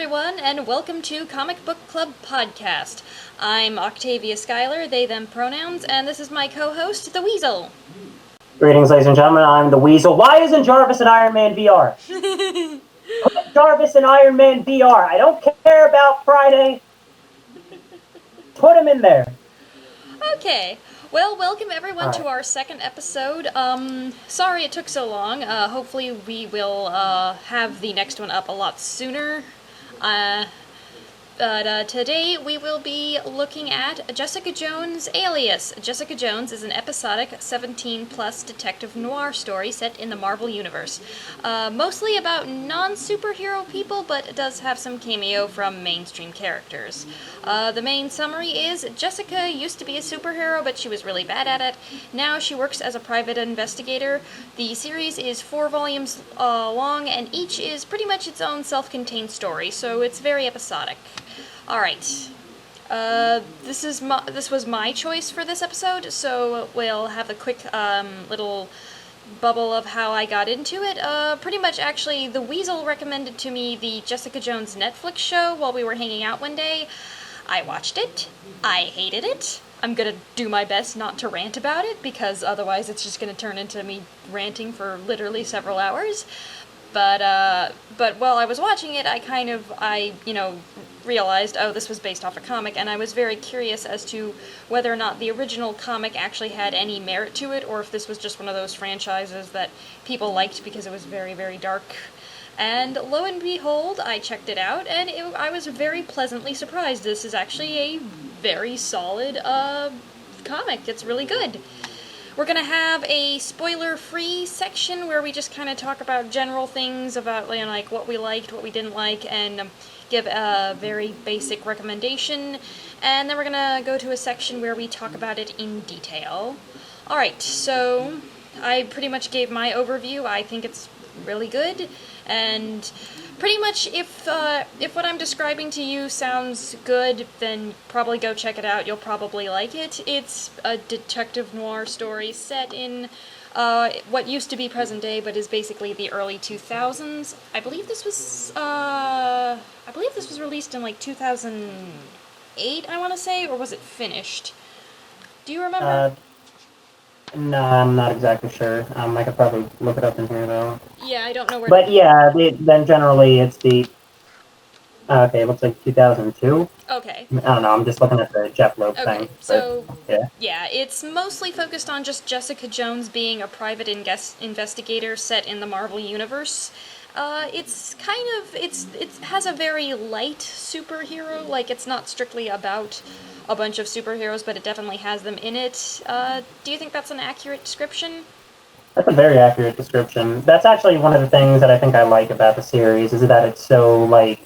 everyone, and welcome to Comic Book Club Podcast. I'm Octavia Schuyler, they, them pronouns, and this is my co-host, the Weasel. Greetings, ladies and gentlemen, I'm the Weasel. Why isn't Jarvis in Iron Man VR? Put Jarvis in Iron Man VR. I don't care about Friday. Put him in there. Okay. Well, welcome everyone to our second episode. Sorry it took so long. Hopefully we will have the next one up a lot sooner. But today we will be looking at Jessica Jones' Alias. Jessica Jones is an episodic 17-plus detective noir story set in the Marvel Universe. Mostly about non-superhero people, but it does have some cameo from mainstream characters. The main summary is, Jessica used to be a superhero, but she was really bad at it. Now she works as a private investigator. The series is 4 volumes long, and each is pretty much its own self-contained story, so it's very episodic. Alright, this was my choice for this episode, so we'll have a quick little bubble of how I got into it. Pretty much, actually, the Weasel recommended to me the Jessica Jones Netflix show while we were hanging out one day. I watched it. I hated it. I'm gonna do my best not to rant about it, because otherwise it's just gonna turn into me ranting for literally several hours. But while I was watching it, I realized, oh, this was based off a comic, and I was very curious as to whether or not the original comic actually had any merit to it, or if this was just one of those franchises that people liked because it was very, very dark. And lo and behold, I checked it out, and I was very pleasantly surprised. This is actually a very solid comic. It's really good. We're going to have a spoiler-free section where we just kind of talk about general things about, like what we liked, what we didn't like, and give a very basic recommendation. And then we're going to go to a section where we talk about it in detail. Alright, so I pretty much gave my overview. I think it's really good, and pretty much if what I'm describing to you sounds good, then probably go check it out. You'll probably like it. It's a detective noir story set in what used to be present day, but is basically the early 2000s. I believe this was released in like 2008, I want to say, or was it finished? Do you remember? No, I'm not exactly sure. I could probably look it up in here, though. Yeah, I don't know where... But yeah, then generally it's the... Okay, it looks like 2002. Okay. I don't know, I'm just looking at the Jeff Loeb thing. So, yeah, it's mostly focused on just Jessica Jones being a private investigator set in the Marvel Universe. It has a very light superhero, like it's not strictly about a bunch of superheroes, but it definitely has them in it. Do you think that's an accurate description? That's a very accurate description. That's actually one of the things that I think I like about the series, is that it's so, like,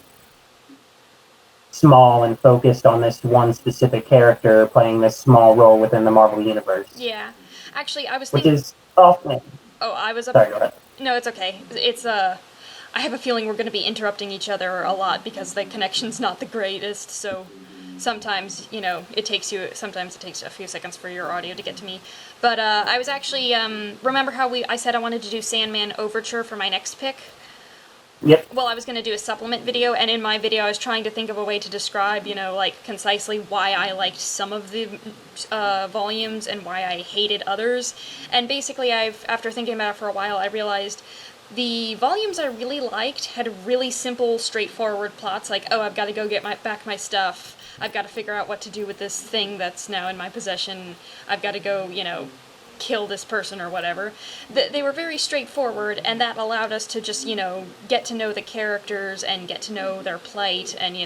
small and focused on this one specific character playing this small role within the Marvel Universe. Yeah. Actually, I was thinking... Which is often... Oh, I was... Sorry, go ahead. No, it's okay. I have a feeling we're going to be interrupting each other a lot because the connection's not the greatest, so sometimes, it takes a few seconds for your audio to get to me. But I was actually, remember how I said I wanted to do Sandman Overture for my next pick? Yep. Well, I was going to do a supplement video, and in my video I was trying to think of a way to describe, concisely why I liked some of the volumes and why I hated others. And basically, after thinking about it for a while, I realized the volumes I really liked had really simple, straightforward plots, like, oh, I've got to go get back my stuff, I've got to figure out what to do with this thing that's now in my possession, I've got to go, kill this person or whatever. They were very straightforward, and that allowed us to just, get to know the characters and get to know their plight and,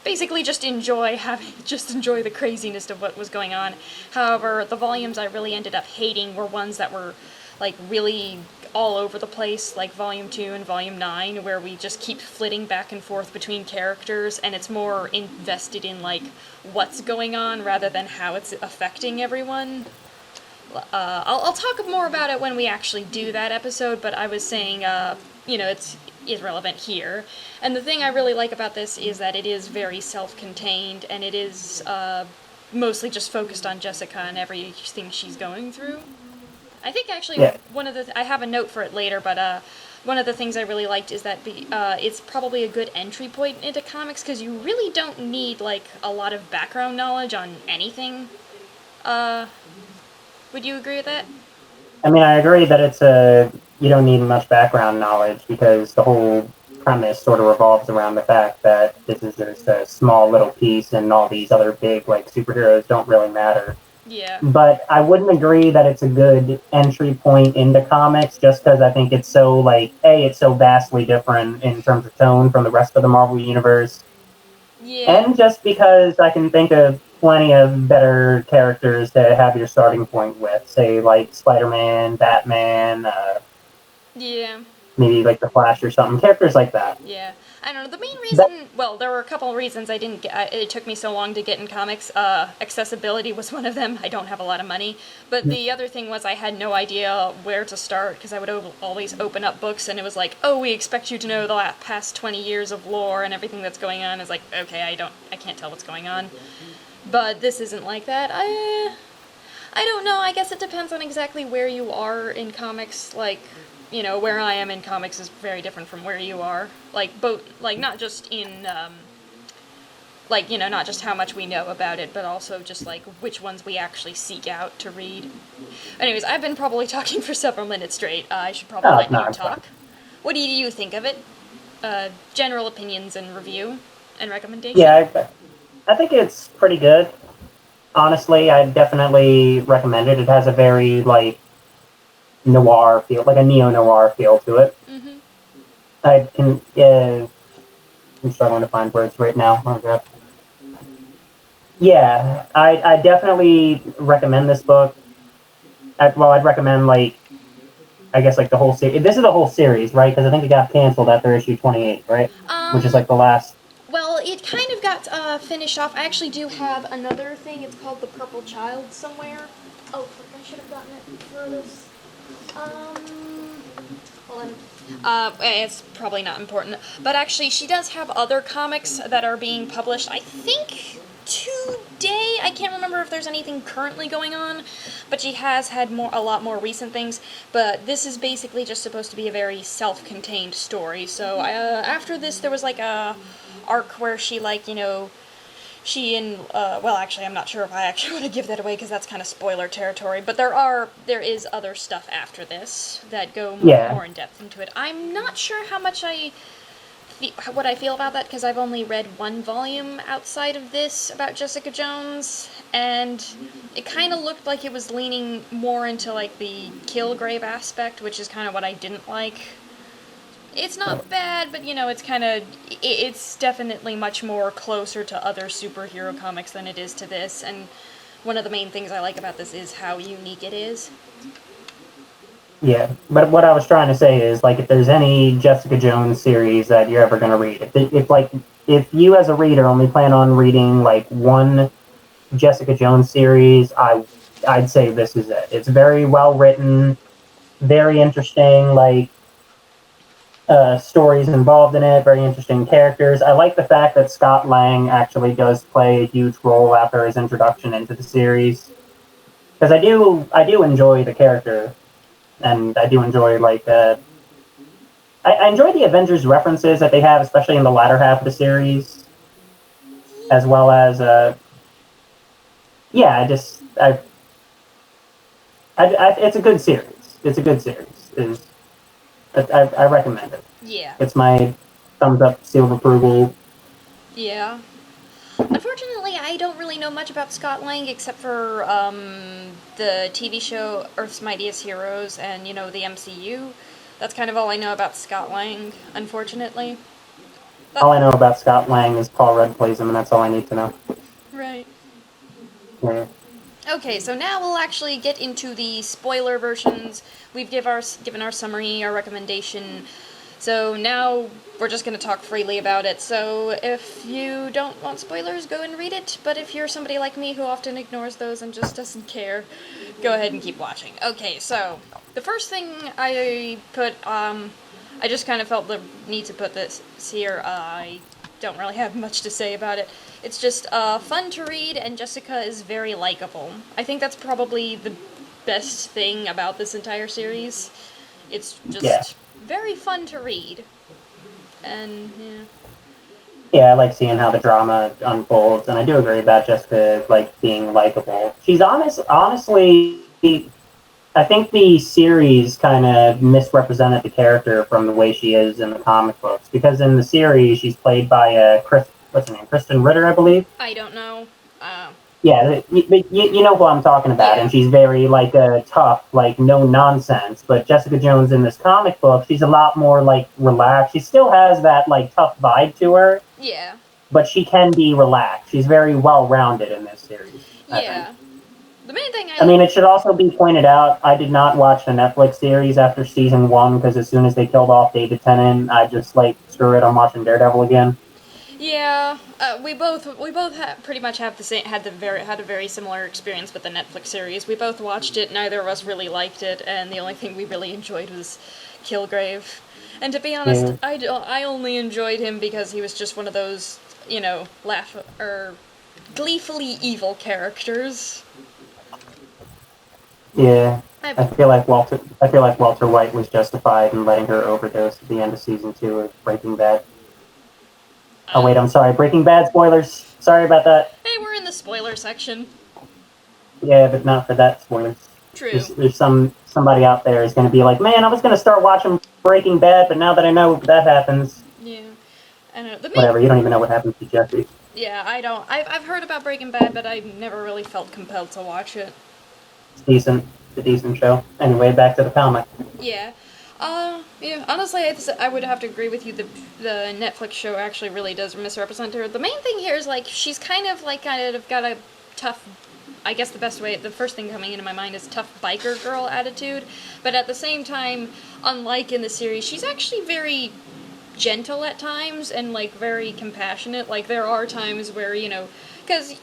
basically just enjoy the craziness of what was going on. However, the volumes I really ended up hating were ones that were, like, really all over the place, like Volume 2 and Volume 9, where we just keep flitting back and forth between characters, and it's more invested in, like, what's going on rather than how it's affecting everyone. I'll talk more about it when we actually do that episode, but I was saying, it's irrelevant here. And the thing I really like about this is that it is very self-contained, and it is mostly just focused on Jessica and everything she's going through. I think actually one of I have a note for it later, but one of the things I really liked is that it's probably a good entry point into comics, because you really don't need, like, a lot of background knowledge on anything. Would you agree with that? I mean, I agree that you don't need much background knowledge because the whole premise sort of revolves around the fact that this is just a small little piece and all these other big, like, superheroes don't really matter. Yeah. But I wouldn't agree that it's a good entry point into comics just because I think it's so, like, it's so vastly different in terms of tone from the rest of the Marvel Universe. Yeah. And just because I can think of plenty of better characters to have your starting point with, say, like Spider-Man, Batman, Yeah. maybe like the Flash or something, characters like that. Yeah. I don't know. The main That, reason, well, there were a couple of reasons I didn't get, it took me so long to get in comics. Accessibility was one of them. I don't have a lot of money. But the other thing was I had no idea where to start, because I would always open up books and it was like, oh, we expect you to know the past 20 years of lore and everything that's going on. It's like, okay, I can't tell what's going on. But this isn't like that. I don't know. I guess it depends on exactly where you are in comics. Like, where I am in comics is very different from where you are. Like, not just in, not just how much we know about it, but also just, like, which ones we actually seek out to read. Anyways, I've been probably talking for several minutes straight. I should probably let you talk. What do you think of it? General opinions and review and recommendation? yeah, I think it's pretty good. Honestly, I definitely recommend it. It has a very, like, noir feel, like a neo-noir feel to it. Mm-hmm. I'm struggling to find words right now. Oh, God. Yeah, I definitely recommend this book. I'd recommend, like, I guess, like, the whole series. This is the whole series, right? Because I think it got canceled after issue 28, right? Which is, like, the last... Well, it kind of got finished off. I actually do have another thing. It's called The Purple Child somewhere. Oh, I should have gotten it for this. Hold on. It's probably not important. But actually, she does have other comics that are being published, I think, today. I can't remember if there's anything currently going on, but she has had a lot more recent things. But this is basically just supposed to be a very self-contained story. So after this, there was like a arc where she, like, she and, well, actually, I'm not sure if I actually want to give that away because that's kind of spoiler territory, but there is other stuff after this that go more in depth into it. I'm not sure how much what I feel about that, because I've only read one volume outside of this about Jessica Jones, and it kind of looked like it was leaning more into, like, the Killgrave aspect, which is kind of what I didn't like. It's not bad, but, it's definitely much more closer to other superhero comics than it is to this, and one of the main things I like about this is how unique it is. Yeah, but what I was trying to say is, like, if there's any Jessica Jones series that you're ever going to read, if you as a reader only plan on reading, like, one Jessica Jones series, I'd say this is it. It's very well written, very interesting, like, stories involved in it, very interesting characters. I like the fact that Scott Lang actually does play a huge role after his introduction into the series, because I do enjoy the character, and I do enjoy, like, I enjoy the Avengers references that they have, especially in the latter half of the series, as well as yeah, it's a good series. It's a good series. I recommend it. Yeah. It's my thumbs up, seal of approval. Yeah. Unfortunately, I don't really know much about Scott Lang except for the TV show Earth's Mightiest Heroes and, the MCU. That's kind of all I know about Scott Lang, unfortunately. All I know about Scott Lang is Paul Rudd plays him, and that's all I need to know. Right. Yeah. Okay, so now we'll actually get into the spoiler versions. We've given our summary, our recommendation. So now we're just going to talk freely about it. So if you don't want spoilers, go and read it. But if you're somebody like me who often ignores those and just doesn't care, go ahead and keep watching. Okay, so the first thing I put, I just kind of felt the need to put this here. I don't really have much to say about it. It's just fun to read, and Jessica is very likable. I think that's probably the best thing about this entire series. It's just very fun to read. And, yeah. Yeah, I like seeing how the drama unfolds, and I do agree about Jessica like being likable. She's honestly, I think the series kind of misrepresented the character from the way she is in the comic books. Because in the series, she's played by what's her name, Kristen Ritter, I believe. I don't know. Yeah, you know who I'm talking about, Yeah. and she's very like tough, like no nonsense. But Jessica Jones in this comic book, she's a lot more like relaxed. She still has that like tough vibe to her, Yeah. but she can be relaxed. She's very well rounded in this series, I think. Yeah. The main thing I mean, it should also be pointed out, I did not watch the Netflix series after season 1 because as soon as they killed off David Tennant, I just like screw it. I'm watching Daredevil again. Yeah, we both pretty much have the same had a very similar experience with the Netflix series. We both watched it. Neither of us really liked it, and the only thing we really enjoyed was Killgrave. And to be honest, Yeah. I only enjoyed him because he was just one of those, you know, gleefully evil characters. Yeah, I, I feel like Walter White was justified in letting her overdose at the end of season 2 of Breaking Bad. Oh wait, I'm sorry, Breaking Bad spoilers. Sorry about that. Hey, we're in the spoiler section. Yeah, but not for that spoilers. True. There's somebody out there is going to be like, man, I was going to start watching Breaking Bad, but now that I know that happens, Yeah. I don't know. whatever. You don't even know what happens to Jesse. Yeah, I don't. I've heard about Breaking Bad, but I never really felt compelled to watch it. It's decent. It's a decent show. Anyway, back to the comic. Yeah. Yeah, honestly, I would have to agree with you. The Netflix show actually really does misrepresent her. The main thing here is, like, she's kind of got a tough, I guess the first thing coming into my mind is tough biker girl attitude. But at the same time, unlike in the series, she's actually very gentle at times and, like, very compassionate. Like, there are times where, you know, because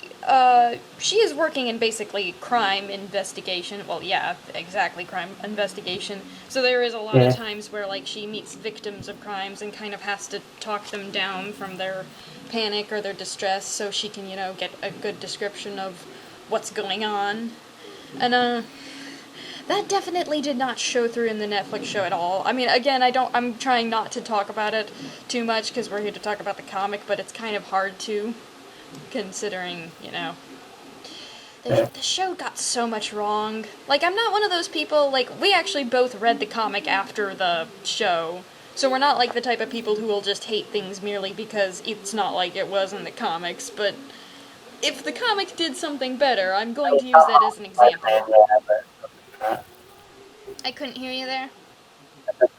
she is working in basically crime investigation. Well, yeah, exactly, crime investigation. So there is a lot of times where, like, she meets victims of crimes and kind of has to talk them down from their panic or their distress so she can, you know, get a good description of what's going on. And, that definitely did not show through in the Netflix show at all. I mean, again, I'm trying not to talk about it too much because we're here to talk about the comic, but it's kind of hard to, considering, you know, the show got so much wrong. Like, I'm not one of those people, like, we actually both read the comic after the show, so we're not like the type of people who will just hate things merely because it's not like it was in the comics, but if the comic did something better, I'm going to use that as an example. I couldn't hear you there.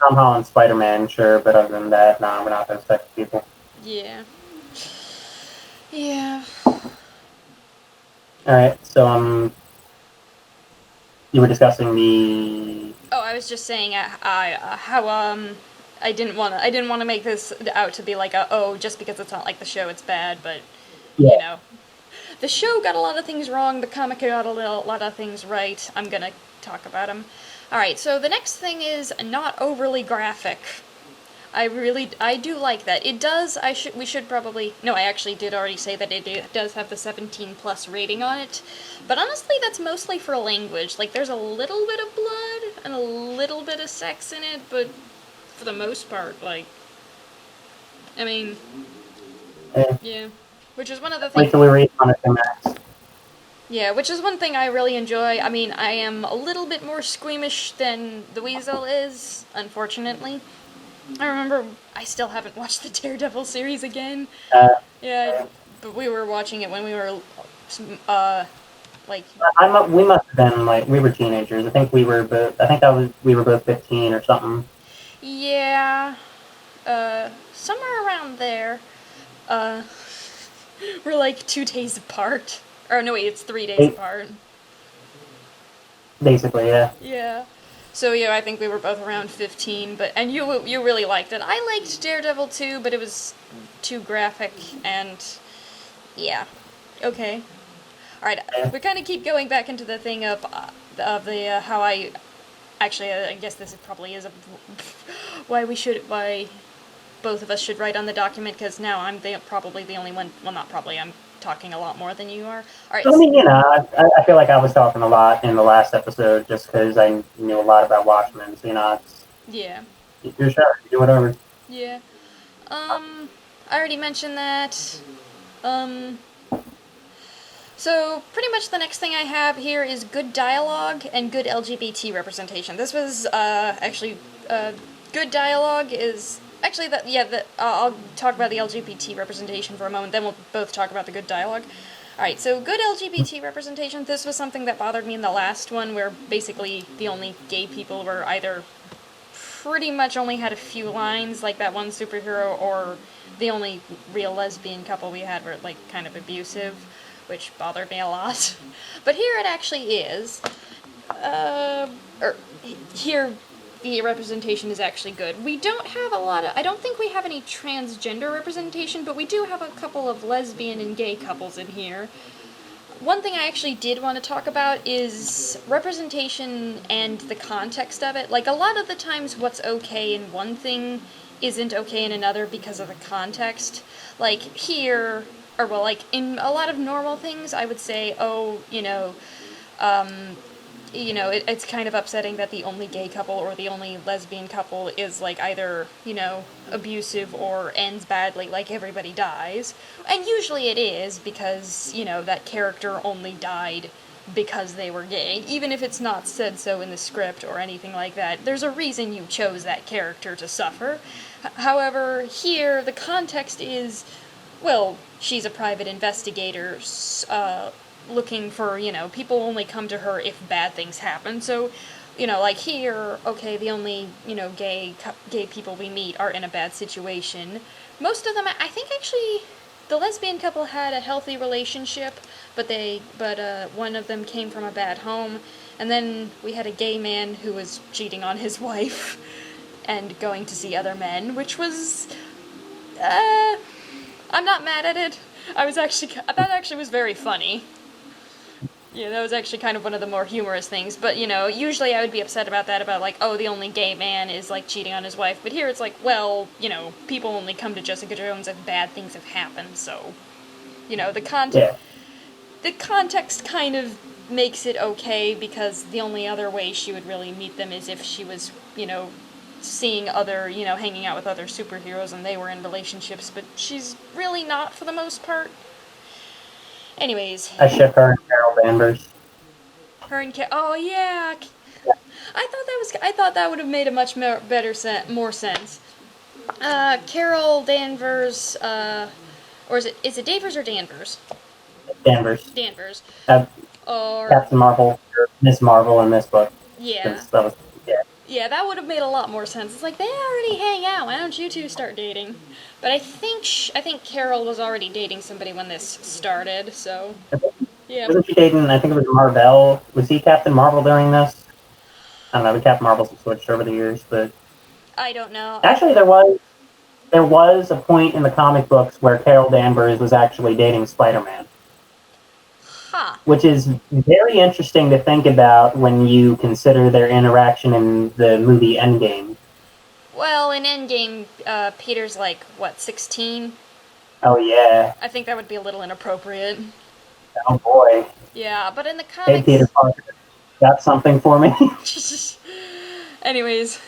Tom Holland Spider-Man, sure, but other than that, no, we're not those type of people. Yeah. Yeah. Alright, so, you were discussing the... Oh, I was just saying how I didn't want to make this out to be like just because it's not like the show it's bad, but you know, the show got a lot of things wrong, the comic got a lot of things right. I'm going to talk about them. All right, so the next thing is not overly graphic. I do like that. It does, we should probably, no, I actually did already say that it does have the 17 plus rating on it, but honestly that's mostly for language. Like, there's a little bit of blood and a little bit of sex in it, but for the most part, like, I mean, yeah, which is one of the things... Wait till we read on it, Max. Yeah, which is one thing I really enjoy. I mean, I am a little bit more squeamish than the Weasel is, unfortunately. I remember I still haven't watched the Daredevil series again. Yeah, but we were watching it when we were, like... we must have been, like, we were teenagers. I think we were both, we were both 15 or something. Yeah, somewhere around there. We're like 2 days apart. Or no, wait, it's 3 days apart. Basically, yeah. Yeah. So yeah, I think we were both around 15, and you really liked it. I liked Daredevil too, but it was too graphic, and yeah, okay, all right. We kind of keep going back into the thing of the how I actually I guess this probably is why both of us should write on the document, because now I'm probably the only one. Well, not probably. I'm talking a lot more than you are. All right. I mean, you know, I feel like I was talking a lot in the last episode just because I knew a lot about Watchmen, so, you know. Yeah. You're sure. You do whatever. Yeah. I already mentioned that. So pretty much the next thing I have here is good dialogue and good LGBT representation. This was actually good dialogue is actually that I'll talk about the LGBT representation for a moment. Then we'll both talk about the good dialogue. All right, so good LGBT representation. This was something that bothered me in the last one, where basically the only gay people were either pretty much only had a few lines, like that one superhero, or the only real lesbian couple we had were like kind of abusive, which bothered me a lot. But here it actually is. Here the representation is actually good. We don't have a lot of, I don't think we have any transgender representation, but we do have a couple of lesbian and gay couples in here. One thing I actually did want to talk about is representation and the context of it. Like, a lot of the times what's okay in one thing isn't okay in another because of the context. Like, here, or well, like, in a lot of normal things, I would say, it's kind of upsetting that the only gay couple or the only lesbian couple is, like, either, abusive or ends badly, like everybody dies. And usually it is, because, that character only died because they were gay. Even if it's not said so in the script or anything like that, there's a reason you chose that character to suffer. However, here, the context is, well, she's a private investigator, looking for, people only come to her if bad things happen. So, like here, okay, the only, gay people we meet are in a bad situation. Most of them, I think actually, the lesbian couple had a healthy relationship, but one of them came from a bad home, and then we had a gay man who was cheating on his wife and going to see other men, which was, I'm not mad at it. That actually was very funny. Yeah, that was actually kind of one of the more humorous things, but, usually I would be upset about that, about, like, oh, the only gay man is, like, cheating on his wife, but here it's like, well, people only come to Jessica Jones if bad things have happened, so, the context kind of makes it okay, because the only other way she would really meet them is if she was, seeing other, hanging out with other superheroes and they were in relationships, but she's really not for the most part. Anyways. I ship her and Carol Danvers. Oh yeah. I thought that would have made a much more sense. Carol Danvers, or is it Danvers or Danvers? Danvers. Danvers. Or Captain Marvel, or Miss Marvel in this book. Yeah. Yeah, that would have made a lot more sense. It's like, they already hang out, why don't you two start dating? But I think Carol was already dating somebody when this started, so... Yeah. Wasn't she dating, I think it was Marvel? Was he Captain Marvel during this? I don't know, the Captain Marvels have switched over the years, but... I don't know. Actually, there was a point in the comic books where Carol Danvers was actually dating Spider-Man. Huh. Which is very interesting to think about when you consider their interaction in the movie Endgame. Well, in Endgame, Peter's like, 16? Oh, yeah. I think that would be a little inappropriate. Oh, boy. Yeah, but in the comics... Hey, Peter Parker, got something for me? Anyways.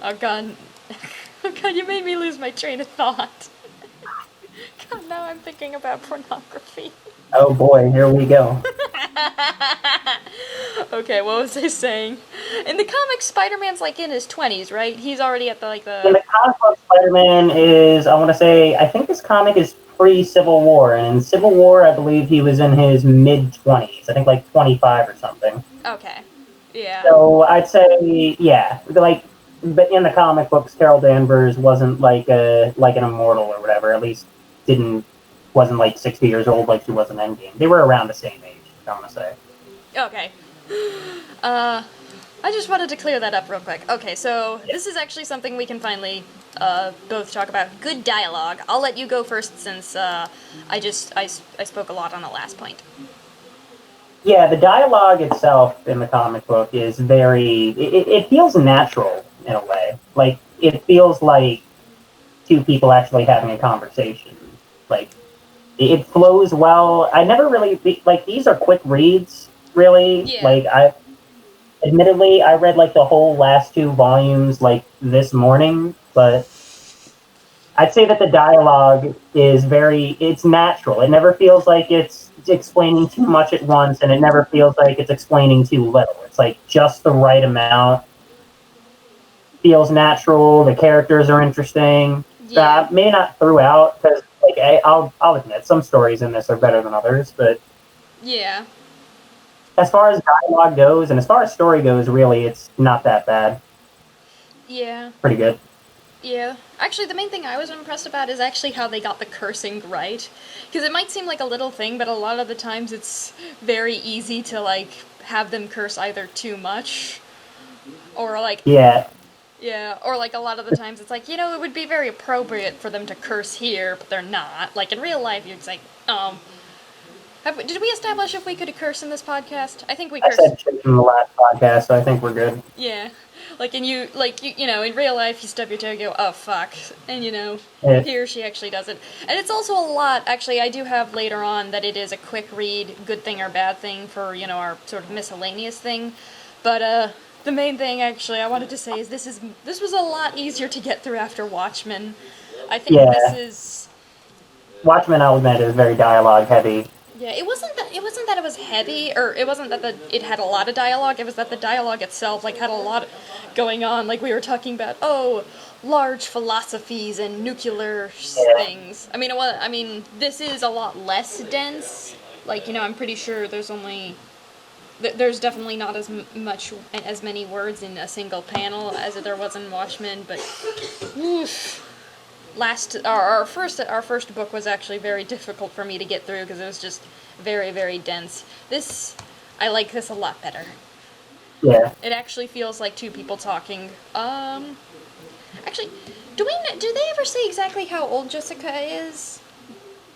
Oh, God. Oh, God, you made me lose my train of thought. God, now I'm thinking about pornography. Oh boy, here we go. Okay, what was I saying? In the comics, Spider-Man's like in his 20s, right? He's already at the In the comic book, Spider-Man is, I think this comic is pre-Civil War, and in Civil War, I believe he was in his mid-20s. I think like 25 or something. Okay. Yeah. So I'd say, yeah, but in the comic books, Carol Danvers wasn't like an immortal or whatever. At least wasn't like 60 years old like she was in Endgame. They were around the same age, I want to say. Okay. I just wanted to clear that up real quick. Okay, so this is actually something we can finally both talk about. Good dialogue. I'll let you go first since I spoke a lot on the last point. Yeah, the dialogue itself in the comic book is very... It feels natural in a way. Like, it feels like two people actually having a conversation. Like, it flows well. I never really... Like, these are quick reads, really. Yeah. Like, admittedly, I read like the whole last 2 volumes like this morning, but I'd say that the dialogue is it's natural. It never feels like it's explaining too much at once, and it never feels like it's explaining too little. It's like just the right amount. Feels natural. The characters are interesting. Yeah. May not throughout, because like I'll admit some stories in this are better than others, but Yeah. as far as dialogue goes and as far as story goes, really, it's not that bad. Yeah. Pretty good. Yeah. Actually, the main thing I was impressed about is actually how they got the cursing right. Because it might seem like a little thing, but a lot of the times it's very easy to, like, have them curse either too much, or, like, Yeah. yeah, or, like, a lot of the times it's like, it would be very appropriate for them to curse here, but they're not. Like, in real life, you're just like, did we establish if we could curse in this podcast? I think we I cursed. said shit in the last podcast, so I think we're good. Yeah. Like, and you in real life, you stub your toe and go, oh, fuck. And, Yeah. here she actually does it. And it's also a lot, actually, I do have later on that it is a quick read, good thing or bad thing for, our sort of miscellaneous thing. But, the main thing, actually, I wanted to say is this was a lot easier to get through after Watchmen. I think Yeah. this is... Watchmen, I'll admit, is very dialogue heavy. Yeah, it wasn't that it was heavy, or it wasn't that it had a lot of dialogue. It was that the dialogue itself had a lot going on. Like we were talking about, large philosophies and nuclear things. I mean, this is a lot less dense. Like I'm pretty sure there's definitely not as many words in a single panel as there was in Watchmen, but oof. Our first book was actually very difficult for me to get through because it was just very, very dense. I like this a lot better. Yeah. It actually feels like two people talking. Actually, do they ever say exactly how old Jessica is?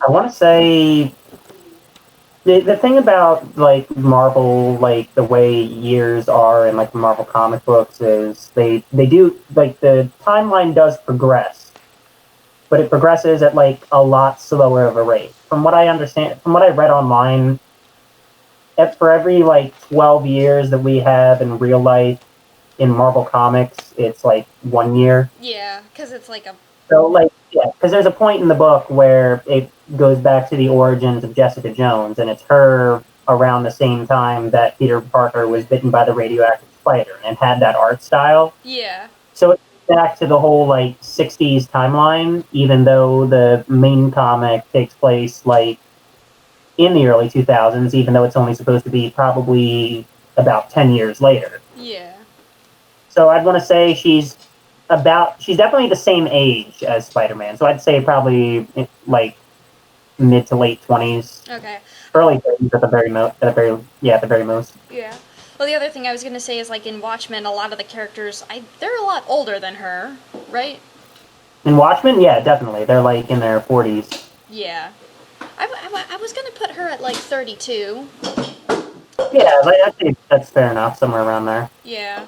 I want to say the thing about like Marvel, like the way years are in like Marvel comic books is they do like the timeline does progress. But it progresses at like a lot slower of a rate. From what I understand, from what I read online, for every like 12 years that we have in real life in Marvel Comics, it's like 1 year. Yeah, because it's like a... So like, yeah, because there's a point in the book where it goes back to the origins of Jessica Jones, and it's her around the same time that Peter Parker was bitten by the radioactive spider and had that art style. Yeah. So back to the whole like 60s timeline, even though the main comic takes place like in the early 2000s, even though it's only supposed to be probably about 10 years later. Yeah. So I'd want to say she's definitely the same age as Spider-Man. So I'd say probably like mid to late 20s. Okay. Early 30s at the very most. Yeah. Well, the other thing I was going to say is, like, in Watchmen, a lot of the characters, they're a lot older than her, right? In Watchmen, yeah, definitely. They're, like, in their 40s. Yeah. I was going to put her at, like, 32. Yeah, I think that's fair enough, somewhere around there. Yeah.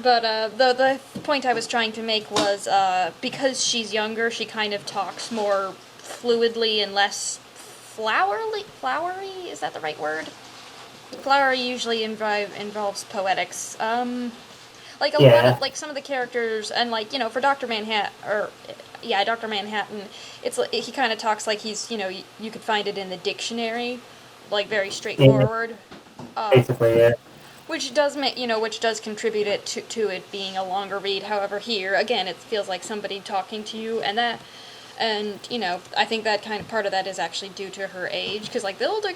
But, the point I was trying to make was, because she's younger, she kind of talks more fluidly and less flowery? Is that the right word? Flowery usually involves poetics. Like a lot of, like some of the characters, and like for Dr. Dr. Manhattan, it's like he kind of talks like he's you could find it in the dictionary, like very straightforward. Basically, yeah. Which does contribute to it being a longer read. However, here again, it feels like somebody talking to you, and I think that kind of part of that is actually due to her age, because like the older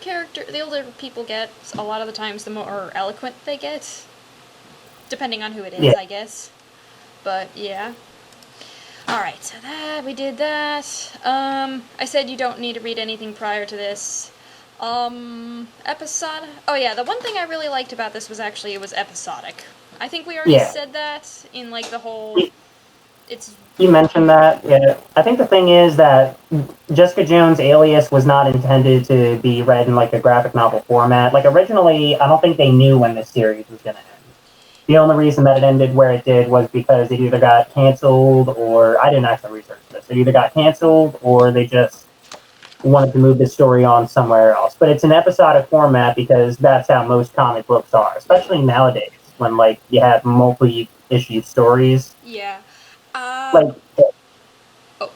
people get, a lot of the times the more eloquent they get, depending on who it is, I guess. But yeah. All right, so we did that. I said you don't need to read anything prior to this. Episode. Oh yeah, the one thing I really liked about this was actually it was episodic. I think we already said that in like the whole. You mentioned that, yeah. I think the thing is that Jessica Jones' Alias was not intended to be read in like a graphic novel format. Like originally, I don't think they knew when this series was going to end. The only reason that it ended where it did was because it either got canceled or I didn't actually research this. It either got canceled or they just wanted to move the story on somewhere else. But it's an episodic format because that's how most comic books are, especially nowadays when like you have multi-issue stories. Yeah. Like Oh,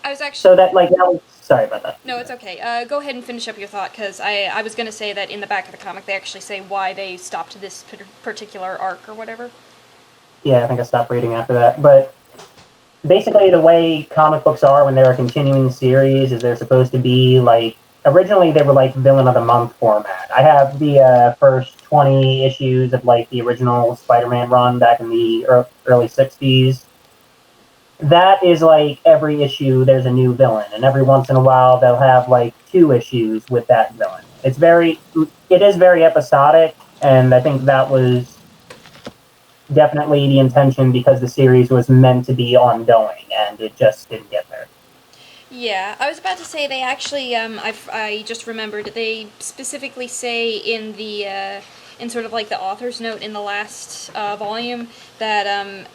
I was actually... so that like that was, sorry about that. No, it's okay. Go ahead and finish up your thought, because I was going to say that in the back of the comic they actually say why they stopped this particular arc or whatever. Yeah, I think I stopped reading after that. But basically, the way comic books are when they're a continuing series is they're supposed to be like, originally they were like villain of the month format. I have the first 20 issues of like the original Spider-Man run back in the early 60s. That is like every issue there's a new villain, and every once in a while they'll have like 2 issues with that villain. It is very episodic, and I think that was definitely the intention because the series was meant to be ongoing, and it just didn't get there. Yeah, I was about to say they actually, I just remembered, they specifically say in the, in sort of like the author's note in the last volume that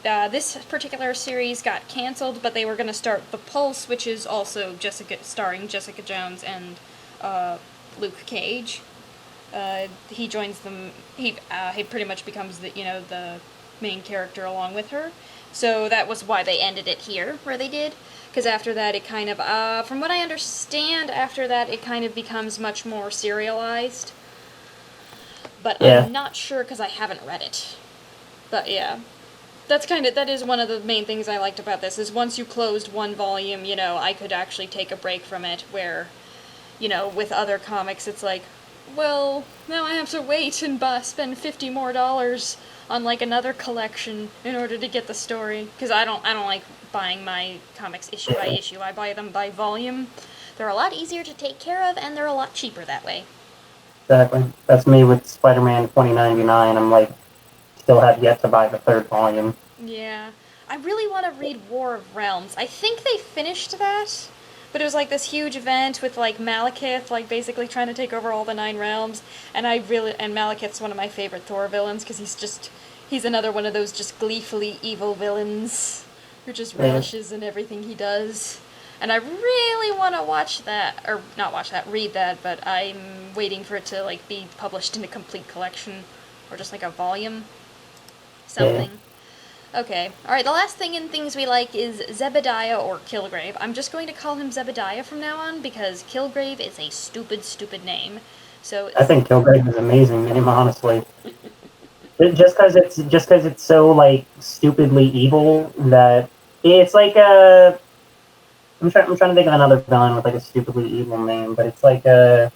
this particular series got canceled, but they were going to start The Pulse, which is also starring Jessica Jones and Luke Cage. He joins them, he pretty much becomes the main character along with her. So that was why they ended it here, where they did. Because after that, it kind of, from what I understand, after that, it kind of becomes much more serialized. But yeah. I'm not sure because I haven't read it. But yeah. That is one of the main things I liked about this, is once you closed one volume, I could actually take a break from it, where, with other comics, it's like, well, now I have to wait and spend $50 more on like another collection in order to get the story, because I don't like buying my comics issue by issue. I buy them by volume. They're a lot easier to take care of, and they're a lot cheaper that way. Exactly. That's me with Spider-Man 2099. I'm like, still have yet to buy the 3rd volume. Yeah. I really want to read War of Realms. I think they finished that, but it was like this huge event with like Malekith, like basically trying to take over all the 9 realms, and Malekith's one of my favorite Thor villains, because he's another one of those just gleefully evil villains who just relishes in everything he does. And I really want to read that, but I'm waiting for it to like be published in a complete collection, or just like a volume, something. Okay, alright, the last thing in Things We Like is Zebediah or Killgrave. I'm just going to call him Zebediah from now on, because Killgrave is a stupid, stupid name. So I think Killgrave is an amazing name, honestly. just because it's so like stupidly evil that it's like I'm trying to think of another villain with like a stupidly evil name, but it's like Doc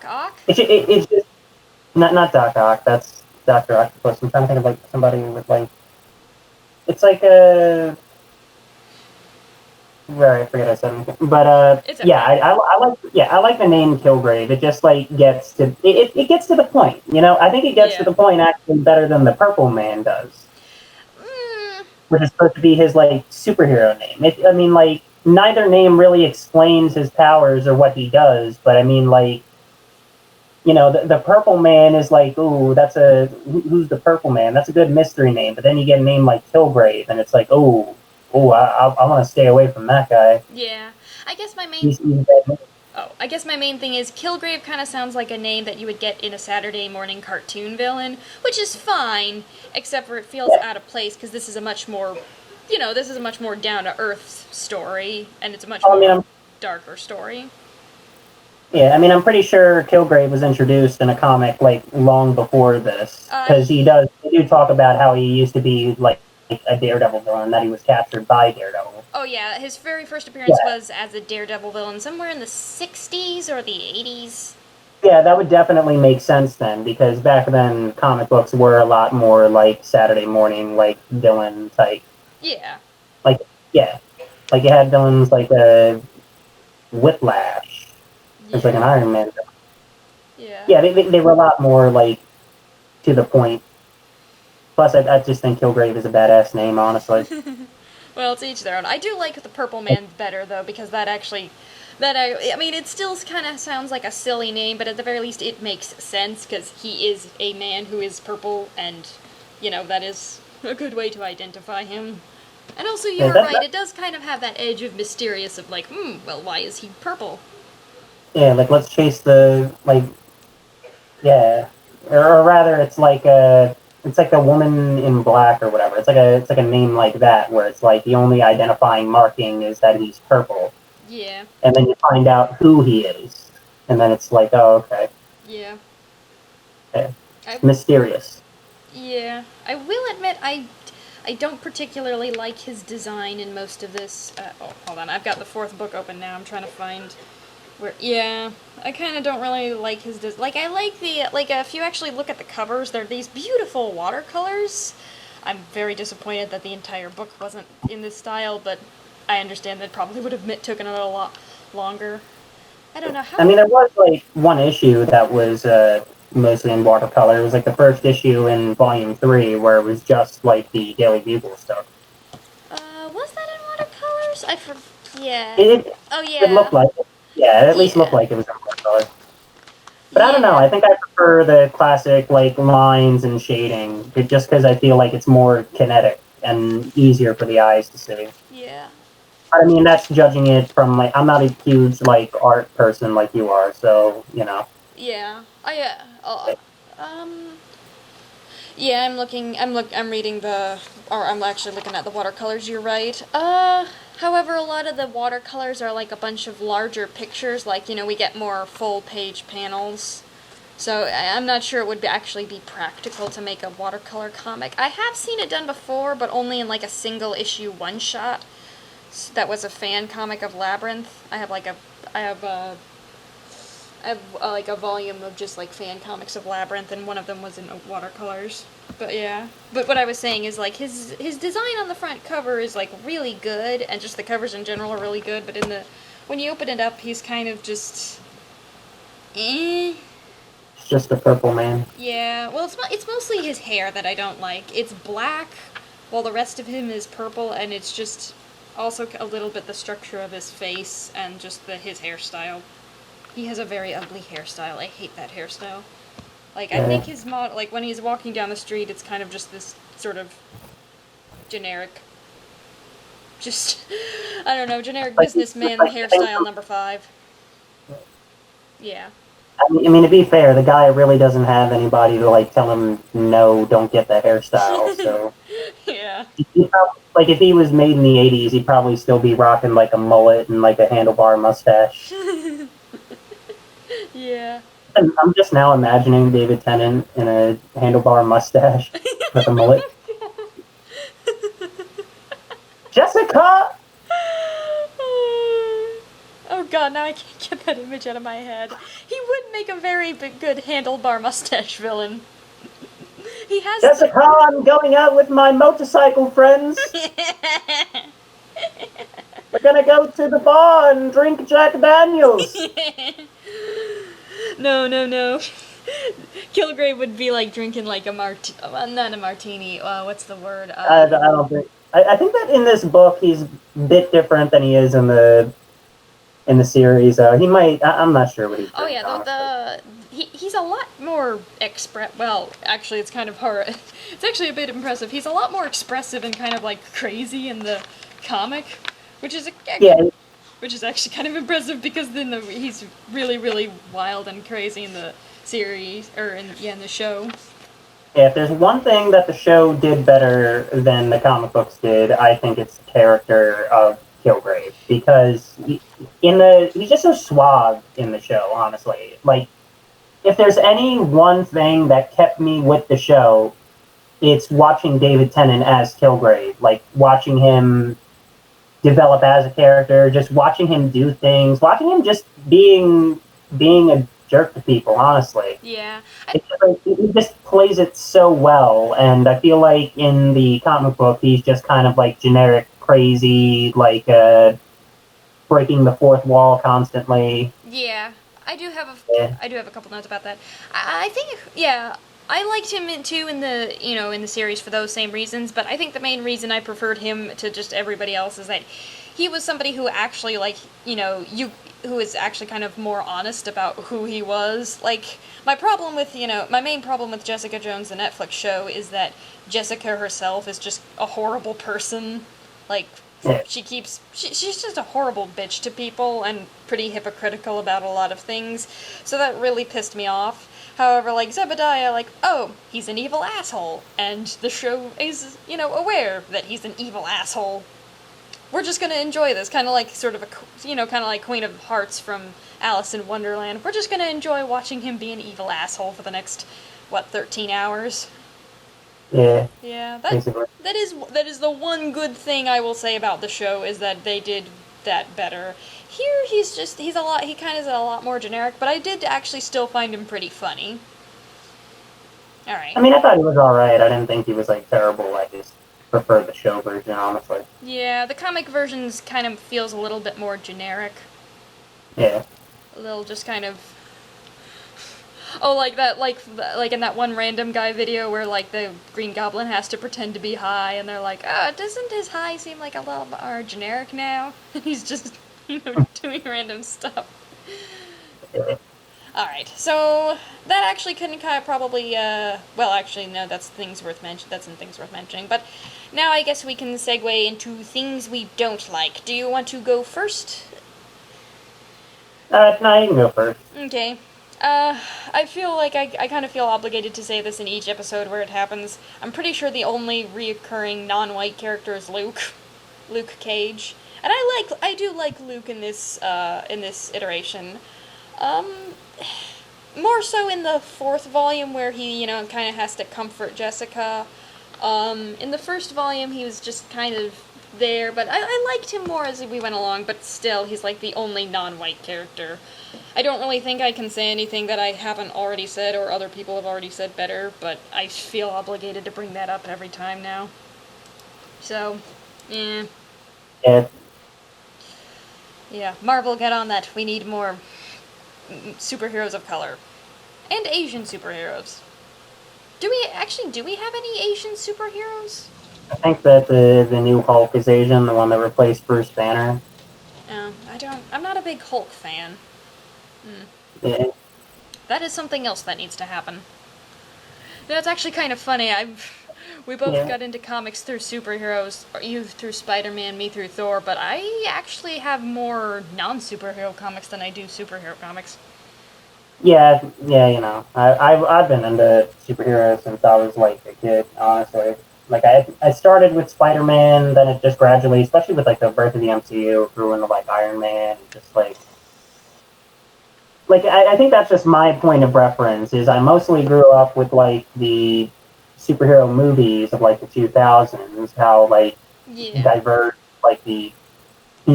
Ock? It's just not Doc Ock. That's Dr. Octopus. I'm trying to think of like somebody with like, it's like right, I forget I said anything. But It's okay. yeah, I like the name Kilgrave. It just like gets to it gets to the point. I think it gets to the point actually better than the Purple Man does. Which is supposed to be his like superhero name. I mean, like, neither name really explains his powers or what he does, but I mean, like, the Purple Man is like, ooh, who's the Purple Man? That's a good mystery name. But then you get a name like Kilgrave, and it's like, I want to stay away from that guy. Yeah, I guess my main... He's I guess my main thing is Killgrave kind of sounds like a name that you would get in a Saturday morning cartoon villain, which is fine, except for it feels out of place, because this is a much more, down-to-earth story, and it's a much more darker story. Yeah, I mean, I'm pretty sure Kilgrave was introduced in a comic, like, long before this, because they do talk about how he used to be, like, a Daredevil villain, that he was captured by Daredevil. Oh yeah, his very first appearance was as a Daredevil villain somewhere in the 60s or the 80s. Yeah, that would definitely make sense then, because back then comic books were a lot more like Saturday morning, like villain type. Yeah. Like you had villains like Whiplash. It's like an Iron Man villain. Yeah. Yeah, they were a lot more like to the point. Plus, I just think Kilgrave is a badass name, honestly. Well, it's each their own. I do like the Purple Man better, though, because I mean, it still kind of sounds like a silly name, but at the very least it makes sense, because he is a man who is purple, and, that is a good way to identify him. And also, Yeah, you're right, it does kind of have that edge of mysterious of like, well, why is he purple? Yeah, like, let's chase the, like, yeah. Or rather, it's like the woman in black or whatever. It's like a name like that, where it's like the only identifying marking is that he's purple. Yeah. And then you find out who he is. And then it's like, oh, okay. Yeah. Okay. I, It's mysterious. yeah. I will admit, I don't particularly like his design in most of this. Oh, hold on, I've got the fourth book open now. I'm trying to find where. Yeah, I kind of don't really like his like. I like the if you actually look at the covers, they're these beautiful watercolors. I'm very disappointed that the entire book wasn't in this style, but I understand that probably would have taken a lot longer. I don't know how. I mean, there was like one issue that was mostly in watercolor. It was like the first issue in volume 3, where it was just like the Daily Bugle stuff. Was that in watercolors? Yeah. It Oh it looked yeah. like it. Yeah, it at least looked Yeah. like it was in watercolor. But I don't know. Yeah. I think I prefer the classic like lines and shading, just because I feel like it's more kinetic and easier for the eyes to see. Yeah. I mean, that's judging it from like I'm not a huge like art person like you are, so you know. Yeah. Um. Yeah, I'm reading I'm actually looking at the watercolors. You're right. However, a lot of the watercolors are like a bunch of larger pictures. Like we get more full page panels. So I'm not sure it would actually be practical to make a watercolor comic. I have seen it done before, but only in like a single issue one shot. That was a fan comic of Labyrinth. I have like a volume of just like fan comics of Labyrinth, and one of them was in watercolors. But yeah, but what I was saying is like his design on the front cover is like really good, and just the covers in general are really good. But when you open it up, he's kind of just, eh. It's just a purple man. Yeah, well, it's mostly his hair that I don't like. It's black, while the rest of him is purple, and it's just also a little bit the structure of his face and just his hairstyle. He has a very ugly hairstyle. I hate that hairstyle. Like, I think his like when he's walking down the street, it's kind of just this sort of generic, just I don't know, generic Like, businessman like, hairstyle number 5. Yeah. I mean, to be fair, the guy really doesn't have anybody to like tell him no, don't get that hairstyle. So, Yeah. like if he was made in the '80s, he'd probably still be rocking like a mullet and like a handlebar mustache. Yeah. And I'm just now imagining David Tennant in a handlebar mustache with a mullet. Jessica! Oh god, now I can't get that image out of my head. He would make a very good handlebar mustache villain. He has Jessica, I'm going out with my motorcycle friends. We're gonna go to the bar and drink Jack Daniels. No. Killgrave would be like drinking like not a martini. What's the word? I don't think. I think that in this book he's a bit different than he is in the series. He might. I'm not sure what he's. Oh doing, yeah, he's a lot more Well, actually, it's kind of hard. It's actually a bit impressive. He's a lot more expressive and kind of like crazy in the comic, which is which is actually kind of impressive because he's really really wild and crazy in the series in the show. Yeah, if there's one thing that the show did better than the comic books did, I think it's the character of Killgrave, because he's just so suave in the show. Honestly, like if there's any one thing that kept me with the show, it's watching David Tennant as Killgrave, like watching him develop as a character, just watching him do things, watching him just being a jerk to people. Honestly, Yeah. he just plays it so well, and I feel like in the comic book he's just kind of like generic crazy, like breaking the fourth wall constantly. Yeah. I do have Yeah. a couple notes about that. I think I liked him in the series for those same reasons, but I think the main reason I preferred him to just everybody else is that he was somebody who actually who is actually kind of more honest about who he was. Like my main problem with Jessica Jones the Netflix show is that Jessica herself is just a horrible person. Like, Yeah. she's just a horrible bitch to people and pretty hypocritical about a lot of things, so that really pissed me off. However, like, Zebediah, like, oh, he's an evil asshole, and the show is, aware that he's an evil asshole. We're just gonna enjoy this, kind of like kind of like Queen of Hearts from Alice in Wonderland. We're just gonna enjoy watching him be an evil asshole for the next, 13 hours? Yeah. Yeah, Basically. that is the one good thing I will say about the show, is that they did that better. Here he kind of is a lot more generic, but I did actually still find him pretty funny. Alright. I mean, I thought he was alright. I didn't think he was, like, terrible. I just preferred the show version, honestly. Yeah, the comic versions kind of feels a little bit more generic. Yeah. A little just kind of... Oh, like that, like in that one random guy video where, like, the Green Goblin has to pretend to be high, and they're like, oh, doesn't his high seem like a little more generic now? And he's just, doing random stuff. Yeah. Alright, so that actually couldn't kind of probably, well, actually, no, that's things worth mentioning. That's in things worth mentioning. But now I guess we can segue into things we don't like. Do you want to go first? No, you can go first. Okay. I feel like I kind of feel obligated to say this in each episode where it happens. I'm pretty sure the only reoccurring non-white character is Luke Cage. And I do like Luke in this iteration. More so in the 4th volume where he, kind of has to comfort Jessica. In the 1st volume he was just kind of there, but I liked him more as we went along, but still, he's like the only non-white character. I don't really think I can say anything that I haven't already said or other people have already said better, but I feel obligated to bring that up every time now. So, yeah. Yeah, Marvel, get on that. We need more superheroes of color. And Asian superheroes. Do we have any Asian superheroes? I think that the new Hulk is Asian, the one that replaced Bruce Banner. I'm not a big Hulk fan. Yeah. That is something else that needs to happen. That's actually kind of funny. We both got into comics through superheroes. You through Spider-Man, me through Thor, but I actually have more non-superhero comics than I do superhero comics. Yeah, I've been into superheroes since I was, like, a kid, honestly. Like, I started with Spider-Man, then it just gradually, especially with, like, the birth of the MCU, grew into, like, Iron Man, just, like, I think that's just my point of reference, is I mostly grew up with, like, the superhero movies of, like, the 2000s, how, like, diverse, like, in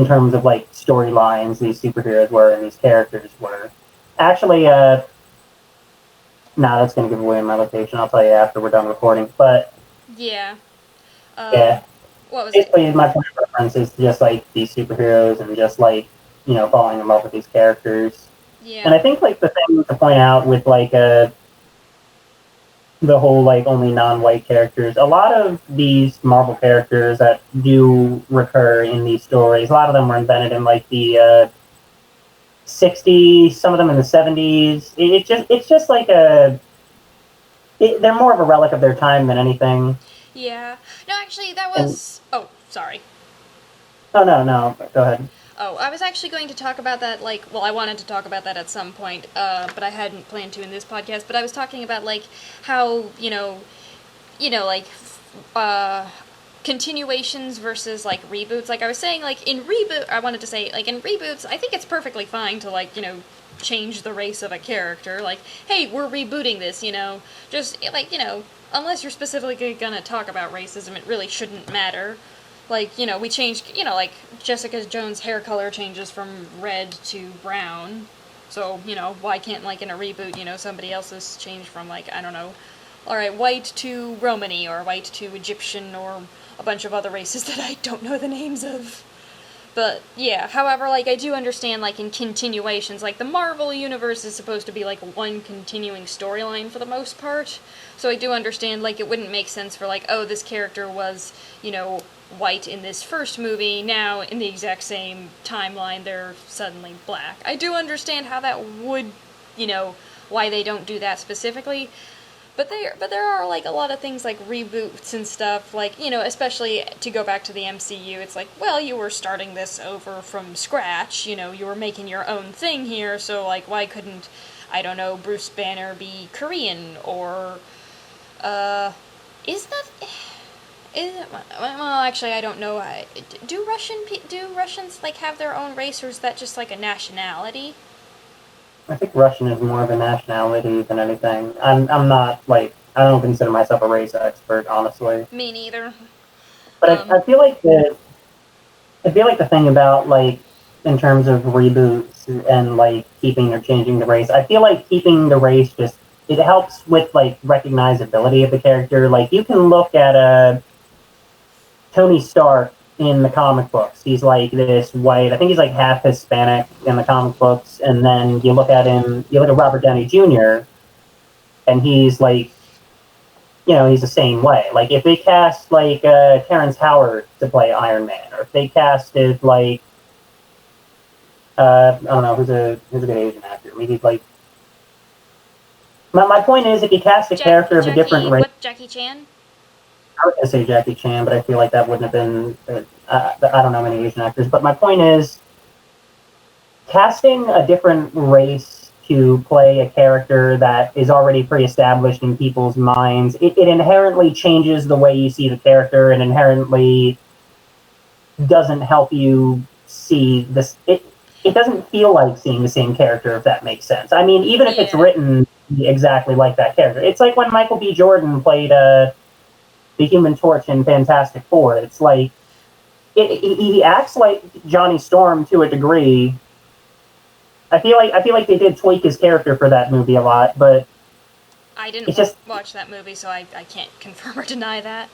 terms of, like, storylines these superheroes were and these characters were. Actually, that's going to give away my location. I'll tell you after we're done recording. But yeah, what was basically, it? my point of reference is just like these superheroes and just like falling in love with these characters. Yeah. And I think like the thing to point out with like the whole like only non-white characters, a lot of these Marvel characters that do recur in these stories, a lot of them were invented in like the 60s, some of them in the 70s. It's just like they're more of a relic of their time than anything. Yeah. No, actually, that was... Oh, sorry. Oh, no. Go ahead. Oh, I was actually going to talk about that, I wanted to talk about that at some point, but I hadn't planned to in this podcast, but I was talking about, like, how, continuations versus, like, reboots. Like, I was saying, like, in reboots, I think it's perfectly fine to, like, change the race of a character. Like, hey, we're rebooting this, just, like, unless you're specifically gonna talk about racism, it really shouldn't matter. Like, we changed, like, Jessica Jones' hair color changes from red to brown. So, why can't, like, in a reboot, somebody else's change from, like, I don't know, alright, white to Romany, or white to Egyptian, or a bunch of other races that I don't know the names of. But, yeah, however, like, I do understand, like, in continuations, like, the Marvel Universe is supposed to be, like, one continuing storyline for the most part. So I do understand, like, it wouldn't make sense for, like, oh, this character was, white in this first movie, now in the exact same timeline they're suddenly black. I do understand how that would, why they don't do that specifically. But there are like a lot of things like reboots and stuff, like, you know, especially to go back to the MCU, it's like, well, you were starting this over from scratch, you know, you were making your own thing here, so like why couldn't, I don't know, Bruce Banner be Korean, or is that well, actually, I don't know. Do Russians like have their own race, or is that just like a nationality? I think Russian is more of a nationality than anything. I'm not like I don't consider myself a race expert, honestly. Me neither. But I feel like the thing about like in terms of reboots and like keeping or changing the race, I feel like keeping the race just it helps with like recognizability of the character. Like you can look at a Tony Stark in the comic books. He's like this white. I think he's like half Hispanic in the comic books. And then you look at him. You look at Robert Downey Jr. and he's like, you know, he's the same way. Like if they cast like Terrence Howard to play Iron Man, or if they casted like I don't know who's a good Asian actor. Maybe like my point is if you cast a character of a different race. What, Jackie Chan? I was going to say Jackie Chan, but I feel like that wouldn't have been. I don't know many Asian actors, but my point is, casting a different race to play a character that is already pre-established in people's minds, it inherently changes the way you see the character, and inherently doesn't help you see this. It doesn't feel like seeing the same character, if that makes sense. I mean, even if it's written exactly like that character, it's like when Michael B. Jordan played the Human Torch in Fantastic Four. It's like he acts like Johnny Storm to a degree. I feel like they did tweak his character for that movie a lot, but I didn't watch that movie, so I can't confirm or deny that.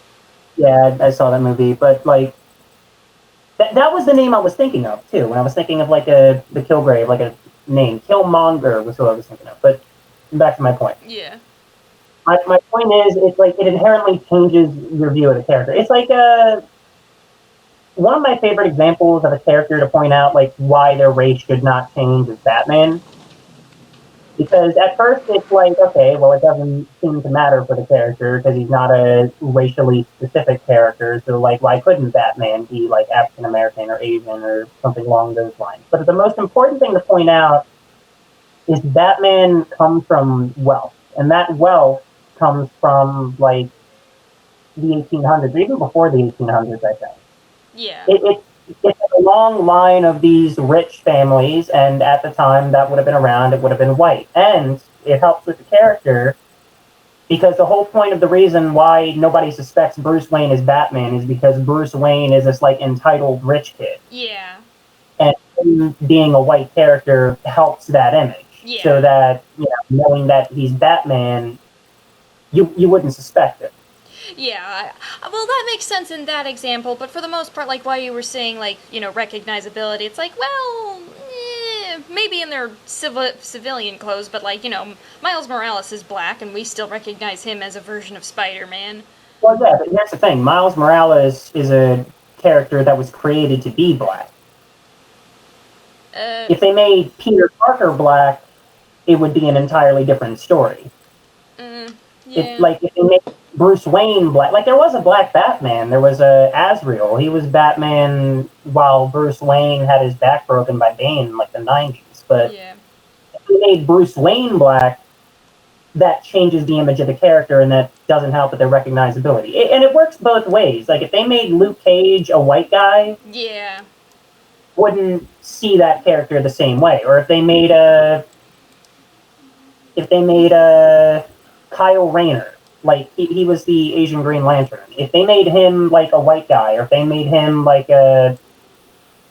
Yeah, I saw that movie, but like that was the name I was thinking of too. When I was thinking of like the Killgrave, like a name, Killmonger was what I was thinking of. But back to my point. Yeah. My point is, it's like it inherently changes your view of the character. It's like one of my favorite examples of a character to point out like why their race should not change is Batman. Because at first it's like, okay, well, it doesn't seem to matter for the character because he's not a racially specific character. So, like, why couldn't Batman be like African American or Asian or something along those lines? But the most important thing to point out is Batman comes from wealth, and that wealth comes from like the 1800s, or even before the 1800s, I think. Yeah. It's a long line of these rich families, and at the time that would have been around, it would have been white. And it helps with the character because the whole point of the reason why nobody suspects Bruce Wayne is Batman is because Bruce Wayne is this like entitled rich kid. Yeah. And him being a white character helps that image. Yeah. So that, you know, knowing that he's Batman, you wouldn't suspect it. Yeah, well, that makes sense in that example, but for the most part, like, while you were saying, like, you know, recognizability, it's like, well, maybe in their civilian clothes, but, like, you know, Miles Morales is black, and we still recognize him as a version of Spider-Man. Well, yeah, but here's the thing. Miles Morales is a character that was created to be black. If they made Peter Parker black, it would be an entirely different story. Yeah. If they made Bruce Wayne black, like there was a black Batman, there was a Azrael. He was Batman while Bruce Wayne had his back broken by Bane in like the 90s. But if they made Bruce Wayne black, that changes the image of the character, and that doesn't help with their recognizability. And it works both ways. Like if they made Luke Cage a white guy, wouldn't see that character the same way. Or if they made Kyle Rayner, like he was the Asian Green Lantern. If they made him like a white guy, or if they made him like a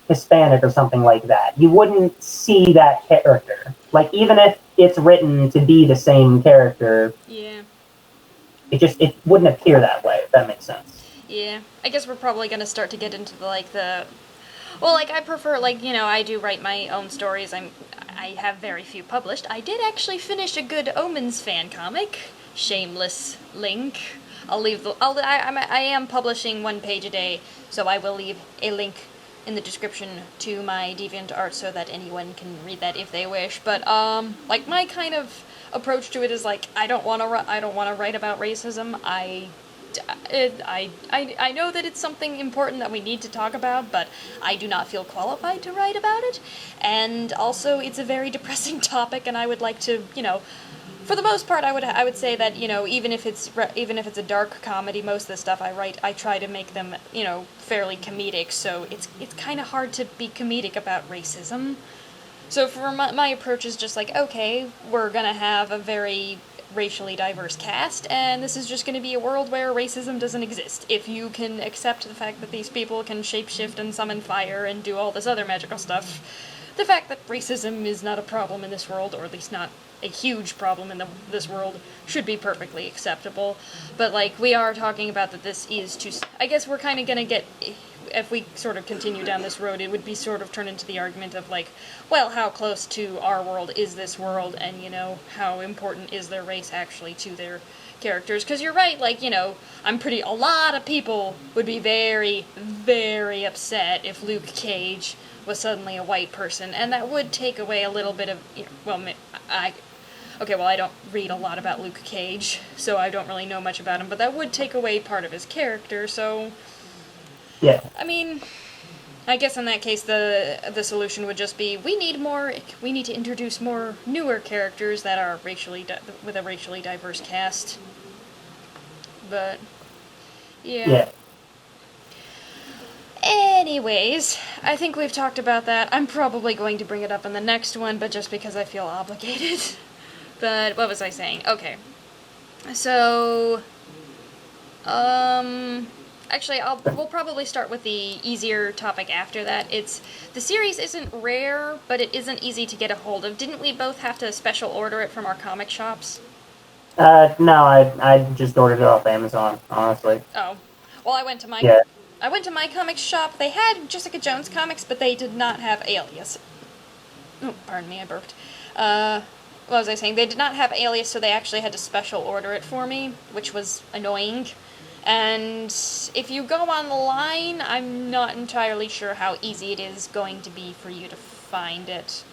Hispanic or something like that, you wouldn't see that character. Like even if it's written to be the same character, it wouldn't appear that way. If that makes sense. Yeah, I guess we're probably gonna start to get into well, like, I prefer, like, you know, I do write my own stories. I have very few published. I did actually finish a good Omens fan comic. Shameless link. I am publishing one page a day, so I will leave a link in the description to my DeviantArt so that anyone can read that if they wish. But like my kind of approach to it is like I don't want to write about racism. I know that it's something important that we need to talk about, but I do not feel qualified to write about it. And also, it's a very depressing topic, and I would like to, for the most part, I would say that, even if it's a dark comedy, most of the stuff I write, I try to make them, fairly comedic. So it's kind of hard to be comedic about racism. So for my approach is just like, okay, we're gonna have a very racially diverse cast, and this is just going to be a world where racism doesn't exist. If you can accept the fact that these people can shapeshift and summon fire and do all this other magical stuff, the fact that racism is not a problem in this world, or at least not a huge problem in this world, should be perfectly acceptable. But, like, we are talking about that this is too... I guess we're kind of going to get... If we sort of continue down this road, it would be sort of turned into the argument of, like, well, how close to our world is this world, and, how important is their race actually to their characters? Because you're right, like, a lot of people would be very, very upset if Luke Cage was suddenly a white person, and that would take away a little bit of, I don't read a lot about Luke Cage, so I don't really know much about him, but that would take away part of his character, so... Yeah. I mean, I guess in that case the solution would just be we need to introduce more newer characters that are with a racially diverse cast. But yeah. Anyways, I think we've talked about that. I'm probably going to bring it up in the next one, but just because I feel obligated. But what was I saying? Okay. So actually, we'll probably start with the easier topic after that. The series isn't rare, but it isn't easy to get a hold of. Didn't we both have to special order it from our comic shops? No, I just ordered it off Amazon, honestly. Oh. Well, I went to my comic shop. They had Jessica Jones comics, but they did not have Alias. Oh, pardon me, I burped. What was I saying? They did not have Alias, so they actually had to special order it for me, which was annoying. And if you go online, I'm not entirely sure how easy it is going to be for you to find it.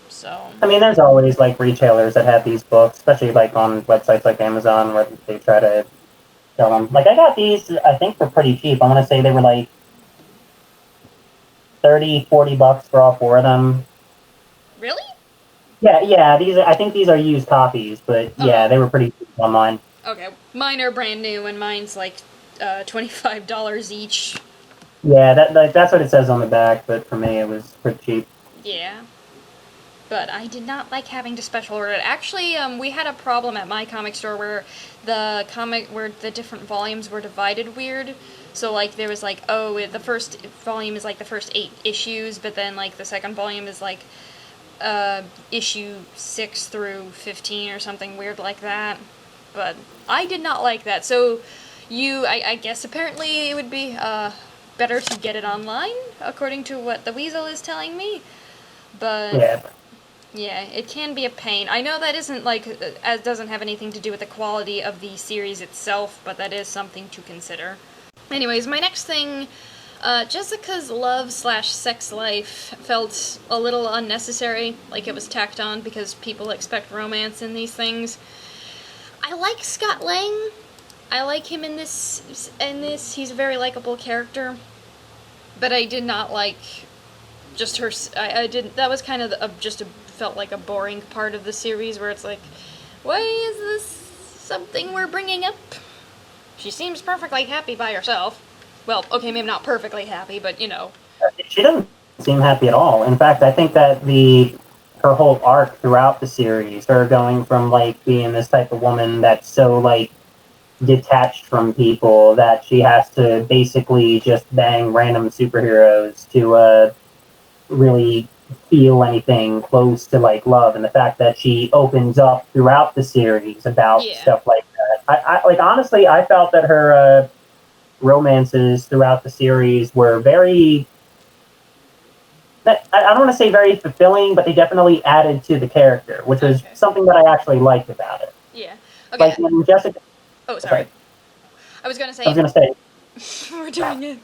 So... I mean, there's always, like, retailers that have these books, especially, like, on websites like Amazon, where they try to sell them. Like, I got these, I think, for pretty cheap. I'm going to say they were, like, $30-$40 for all four of them. Really? Yeah, I think these are used copies, but, yeah, they were pretty cheap online. Okay, mine are brand new, and mine's like $25 each. Yeah, that's what it says on the back, but for me it was pretty cheap. Yeah. But I did not like having to special order it. Actually, we had a problem at my comic store where the different volumes were divided weird. So, like, there was like, the first volume is like the first 8 issues, but then, like, the second volume is like issue 6 through 15 or something weird like that. But I did not like that, so I guess apparently it would be better to get it online, according to what the Weasel is telling me. But yeah, it can be a pain. I know that isn't doesn't have anything to do with the quality of the series itself, but that is something to consider. Anyways, my next thing, Jessica's love/sex life felt a little unnecessary, like it was tacked on because people expect romance in these things. I like Scott Lang. I like him in this. He's a very likable character. But I did not like just her. I didn't. That was kind of felt like a boring part of the series where it's like, why is this something we're bringing up? She seems perfectly happy by herself. Well, okay, maybe not perfectly happy, but She doesn't seem happy at all. In fact, I think that her whole arc throughout the series, her going from, like, being this type of woman that's so, like, detached from people that she has to basically just bang random superheroes to really feel anything close to, like, love, and the fact that she opens up throughout the series about stuff like that. I honestly, I felt that her romances throughout the series were very... I don't want to say very fulfilling, but they definitely added to the character, which was something that I actually liked about it. Yeah. Okay. Like when Jessica... Oh, sorry. I was going to say... We're doing it.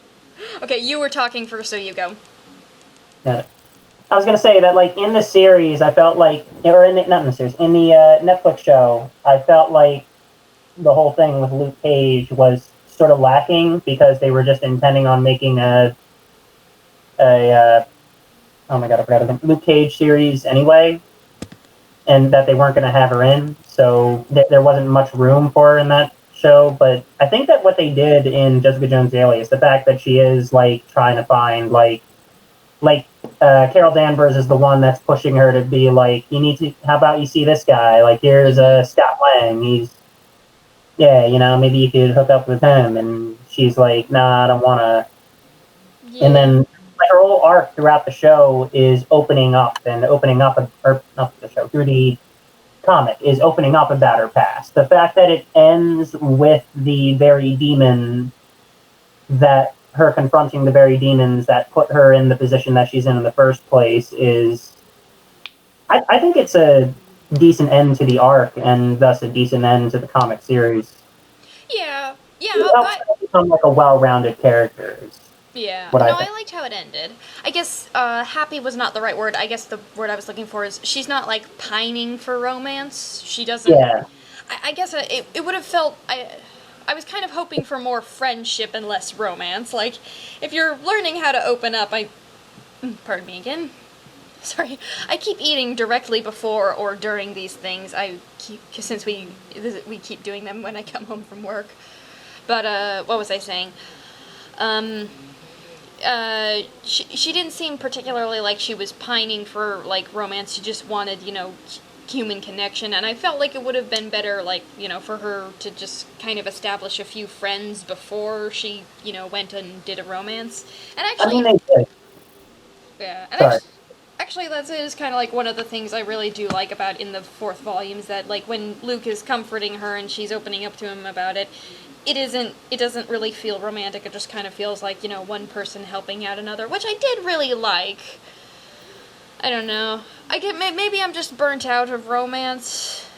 Okay, you were talking first, so you go. Yeah. I was gonna say that, like, in the series, I felt like, or not in the series, in the Netflix show, I felt like the whole thing with Luke Cage was sort of lacking because they were just intending on making a oh my god, I forgot the Luke Cage series anyway, and that they weren't going to have her in, so there wasn't much room for her in that show. But I think that what they did in Jessica Jones Alias, the fact that she is like trying to find Carol Danvers is the one that's pushing her to be like, you need to, how about you see this guy? Like, here's Scott Lang. Maybe you could hook up with him. And she's like, nah, I don't want to. Yeah. And then like, her whole arc throughout the show is opening up, or not the show, through the comic, is opening up about her past. The fact that it ends with the very demon that her confronting the very demons that put her in the position that she's in the first place is, I think it's a decent end to the arc and thus a decent end to the comic series. Yeah. It helps her become like a well-rounded character. Yeah. No, I liked how it ended. I guess happy was not the right word. I guess the word I was looking for is she's not like pining for romance. She doesn't. Yeah. I guess it would have felt. I was kind of hoping for more friendship and less romance. Like, if you're learning how to open up, pardon me again. Sorry, I keep eating directly before or during these things. Since we keep doing them when I come home from work. But what was I saying? She didn't seem particularly like she was pining for like romance. She just wanted, human connection, and I felt like it would have been better, like, for her to just kind of establish a few friends before she, went and did a romance. And actually, they did. Yeah, and actually that is kind of like one of the things I really do like about in the fourth volume is that, like, when Luke is comforting her and she's opening up to him about it, it doesn't really feel romantic. It just kind of feels like, one person helping out another, which I did really like. I don't know. Maybe I'm just burnt out of romance.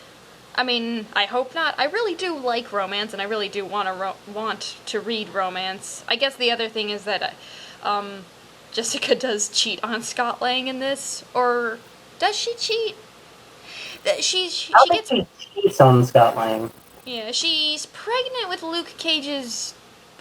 I mean, I hope not. I really do like romance, and I really do want to read romance. I guess the other thing is that Jessica does cheat on Scott Lang in this, or does she cheat? She cheats on Scott Lang. Yeah, she's pregnant with Luke Cage's.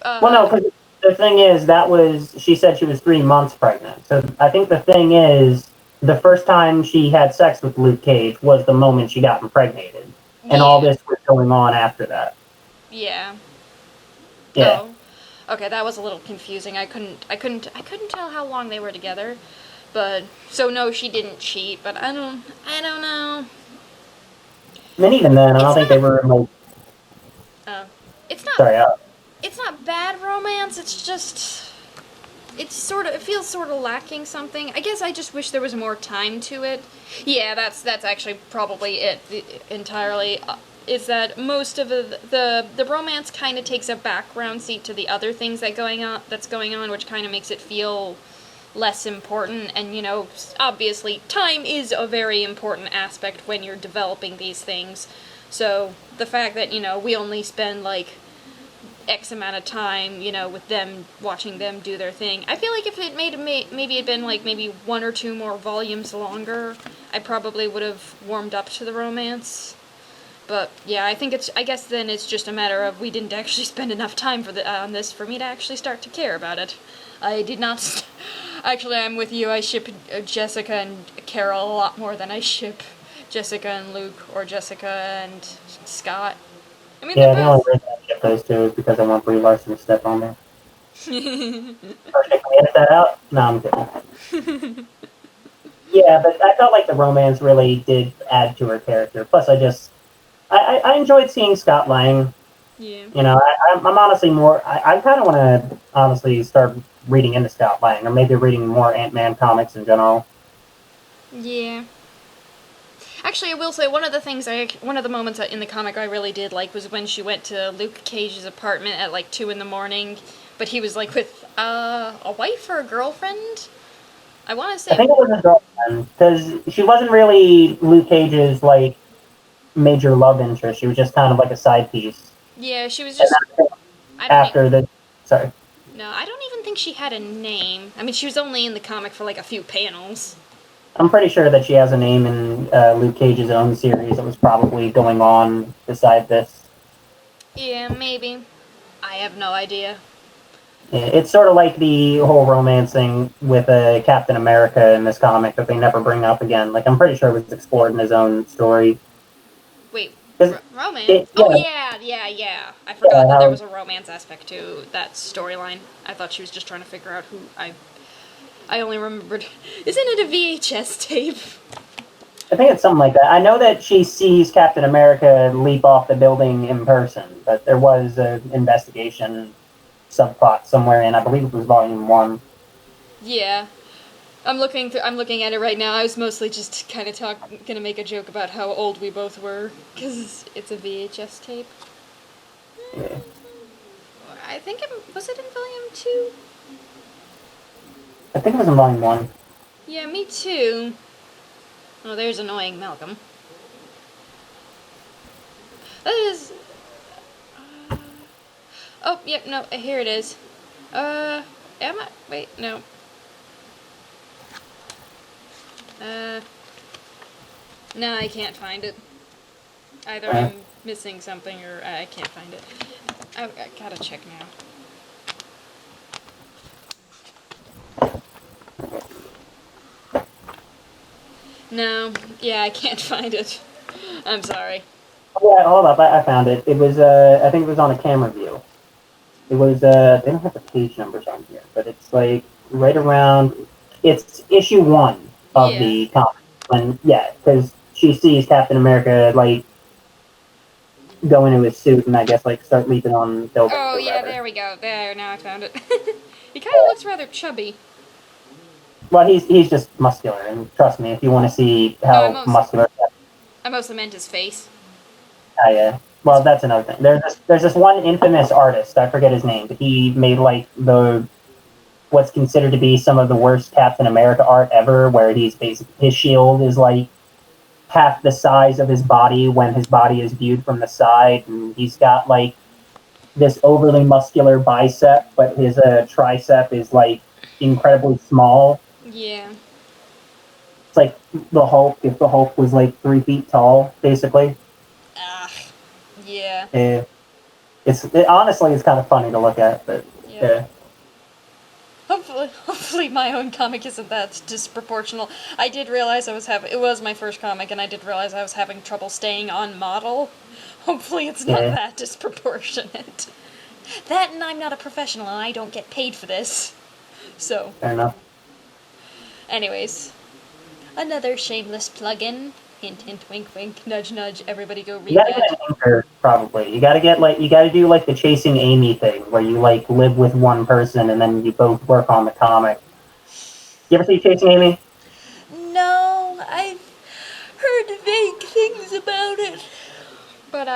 Well, no, because the thing is, she said she was 3 months pregnant. So I think the thing is, the first time she had sex with Luke Cage was the moment she got impregnated, and all this was going on after that. Yeah. Yeah. Oh. Okay, that was a little confusing. I couldn't tell how long they were together, but so no, she didn't cheat. But I don't know. I mean, even then, I don't think they were like. It's not. Sorry. It's not bad romance. It's just. It feels sort of lacking something. I guess I just wish there was more time to it. Yeah, that's actually probably it entirely. Is that most of the romance kind of takes a background seat to the other things that's going on, which kind of makes it feel less important. And obviously time is a very important aspect when you're developing these things. So the fact that we only spend like X amount of time, with them, watching them do their thing. I feel like if it maybe it'd been like maybe 1 or 2 more volumes longer, I probably would have warmed up to the romance. But yeah, I guess then it's just a matter of we didn't actually spend enough time on this for me to actually start to care about it. I did not. Actually, I'm with you. I ship Jessica and Carol a lot more than I ship Jessica and Luke or Jessica and Scott. I mean, yeah, the only reason I ship those two is because I want Brie Larson to step on there. Can we edit that out? No, I'm kidding. Yeah, but I felt like the romance really did add to her character. Plus, I enjoyed seeing Scott Lang. Yeah. I'm honestly more. I kind of want to honestly start reading into Scott Lang, or maybe reading more Ant-Man comics in general. Yeah. Actually, I will say one of the moments in the comic I really did like was when she went to Luke Cage's apartment at like 2 a.m, but he was like with a wife or a girlfriend. I want to say. I think it was a girlfriend because she wasn't really Luke Cage's like major love interest. She was just kind of like a side piece. Yeah, she was just. Sorry. No, I don't even think she had a name. I mean, she was only in the comic for like a few panels. I'm pretty sure that she has a name in Luke Cage's own series that was probably going on beside this. Yeah, maybe. I have no idea. Yeah, it's sort of like the whole romance thing with Captain America in this comic that they never bring up again. Like, I'm pretty sure it was explored in his own story. Wait, 'Cause romance? Oh, yeah. I forgot that there was a romance aspect to that storyline. I thought she was just trying to figure out who I only remembered. Isn't it a VHS tape? I think it's something like that. I know that she sees Captain America leap off the building in person, but there was an investigation subplot somewhere in, I believe it was volume 1. Yeah. I'm looking at it right now. I was mostly just kind of gonna make a joke about how old we both were, because it's a VHS tape. Yeah. I think was it in volume 2? I think it was in volume 1. Yeah, me too. Oh, there's annoying Malcolm. That is... oh, yep, no, here it is. Am I... wait, no. No, I can't find it. Either I'm missing something or I can't find it. I gotta check now. No, yeah, I can't find it. I'm sorry. Yeah, hold up, I found it. It was, I think it was on a camera view. It was, they don't have the page numbers on here, but it's like right around, it's issue 1 of the comic. And yeah, because she sees Captain America, like, go into his suit and I guess, like, start leaping on buildings. Oh, or yeah, whatever. there we go. There, now I found it. He kind of looks rather chubby. Well, he's just muscular, and trust me, if you want to see how muscular... I mostly meant his face. Well, that's another thing. There's this one infamous artist, I forget his name, but he made, like, what's considered to be some of the worst Captain America art ever, where his shield is, like, half the size of his body when his body is viewed from the side, and he's got, like, this overly muscular bicep, but his tricep is, like, incredibly small. Yeah. It's like the Hulk, if the Hulk was, like, 3 feet tall, basically. Yeah. Honestly, it's kind of funny to look at, but yeah. Hopefully my own comic isn't that disproportional. I did realize it was my first comic, and I did realize I was having trouble staying on model. Hopefully it's not that disproportionate. That, and I'm not a professional, and I don't get paid for this. So. Fair enough. Anyways. Another shameless plug-in. Hint, hint, wink, wink, nudge, nudge. Everybody go read You gotta get an anchor, probably. You gotta do, like, the Chasing Amy thing, where you, like, live with one person and then you both work on the comic. You ever see Chasing Amy? No, I've heard vague things about it. But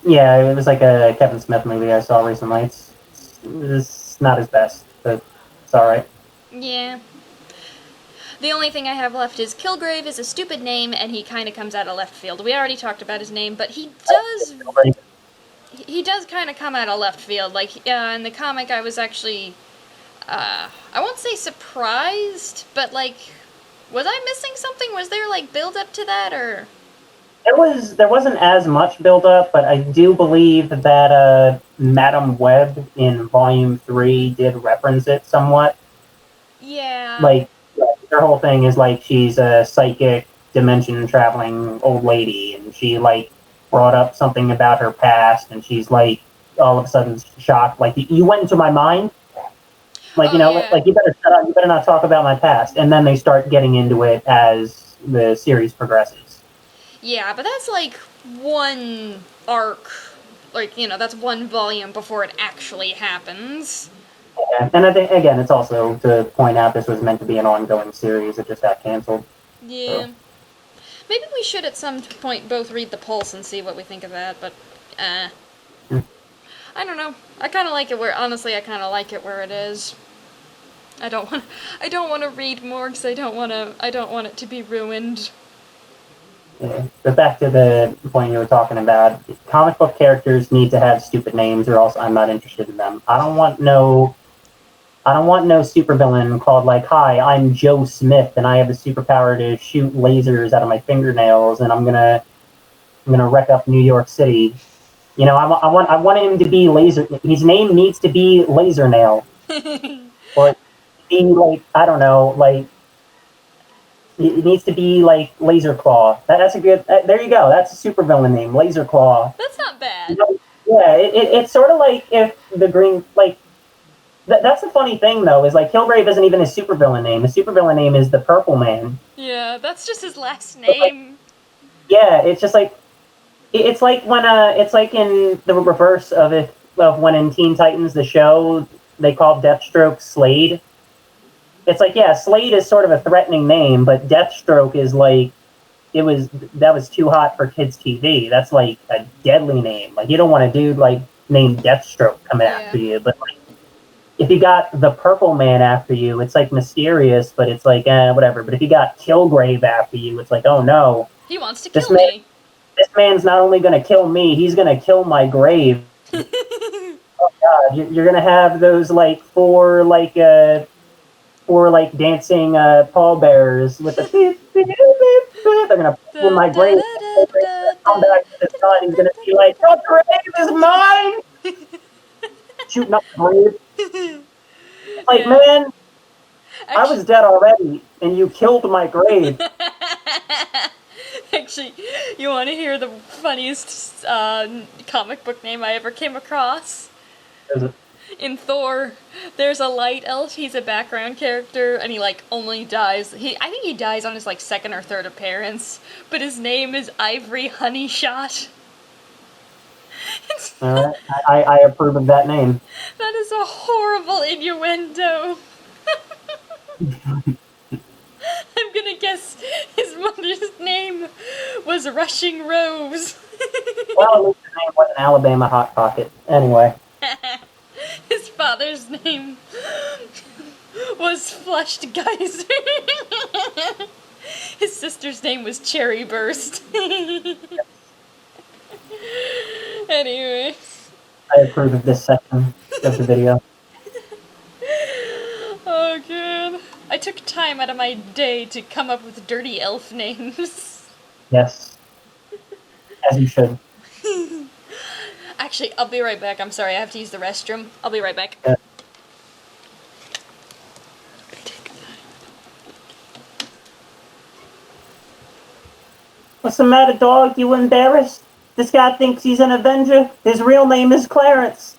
yeah, it was like a Kevin Smith movie I saw recently. It's not his best, but it's alright. Yeah. The only thing I have left is Killgrave is a stupid name, and he kind of comes out of left field. We already talked about his name, but he does kind of come out of left field. Like, in the comic, I was actually, I won't say surprised, but, like, was I missing something? Was there, like, build-up to that, or...? There wasn't as much build-up, but I do believe that Madam Web in Volume 3 did reference it somewhat. Yeah. Like, her whole thing is, like, she's a psychic, dimension-traveling old lady, and she, like, brought up something about her past, and she's, like, all of a sudden shocked. Like, you went into my mind? Like, like, you better shut up, you better not talk about my past. And then they start getting into it as the series progresses. Yeah, but that's, like, one arc. Like, that's one volume before it actually happens. Yeah. And I think, again, it's also to point out this was meant to be an ongoing series. It just got canceled. Yeah. So. Maybe we should at some point both read the Pulse and see what we think of that, but, I don't know. I kind of like it where it is. I don't want to read more because I don't want it to be ruined. But back to the point you were talking about, comic book characters need to have stupid names, or else I'm not interested in them. I don't want no supervillain called like, "Hi, I'm Joe Smith, and I have the superpower to shoot lasers out of my fingernails, and I'm gonna wreck up New York City." You know, I want him to be laser. His name needs to be Laser Nail, or be like, I don't know, like it needs to be like Laser Claw. That's a good. There you go. That's a supervillain name, Laser Claw. That's not bad. You know, yeah, it's sort of like if the green like. That's the funny thing though, is like Killgrave isn't even his supervillain name. His supervillain name is the Purple Man. Yeah, that's just his last name. Yeah, it's just like it's like when it's like in the reverse of when in Teen Titans the show they called Deathstroke Slade. It's like, yeah, Slade is sort of a threatening name, but Deathstroke is like that was too hot for kids TV. That's like a deadly name. Like you don't want a dude like named Deathstroke coming after you, but like if you got the Purple Man after you, it's like mysterious, but it's like whatever. But if you got Killgrave after you, it's like, oh no, he wants to kill me. This man's not only going to kill me, he's going to kill my grave. Oh God, you're going to have those like four dancing pallbearers with the they're going to pull my grave. Come back to the sun. He's going to be like, "Your grave is mine." Shooting up the grave. Like, man, I was dead already, and you killed my grave. Actually, you want to hear the funniest comic book name I ever came across? In Thor, there's a light elf. He's a background character, and he like only dies. I think he dies on his like second or third appearance. But his name is Ivory Honeyshot. Alright, I approve of that name. That is a horrible innuendo. I'm gonna guess his mother's name was Rushing Rose. Well, at least his name wasn't Alabama Hot Pocket. Anyway. His father's name was Flushed Geyser. His sister's name was Cherry Burst. Anyway. I approve of this section of the video. Oh, God. I took time out of my day to come up with dirty elf names. Yes. As you should. Actually, I'll be right back. I'm sorry, I have to use the restroom. I'll be right back. Yeah. What's the matter, dog? You embarrassed? This guy thinks he's an Avenger. His real name is Clarence.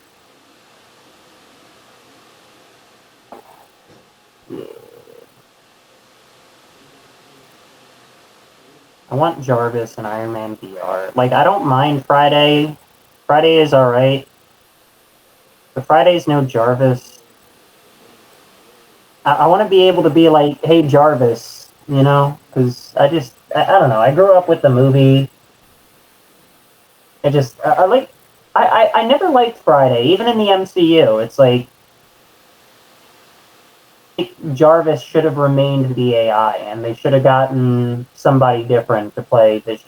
I want Jarvis and Iron Man VR. Like, I don't mind Friday. Friday is alright. But Friday's no Jarvis. I want to be able to be like, hey, Jarvis, you know? Because I don't know. I grew up with the movie. I never liked Friday, even in the MCU. It's like Jarvis should have remained the AI, and they should have gotten somebody different to play Vision.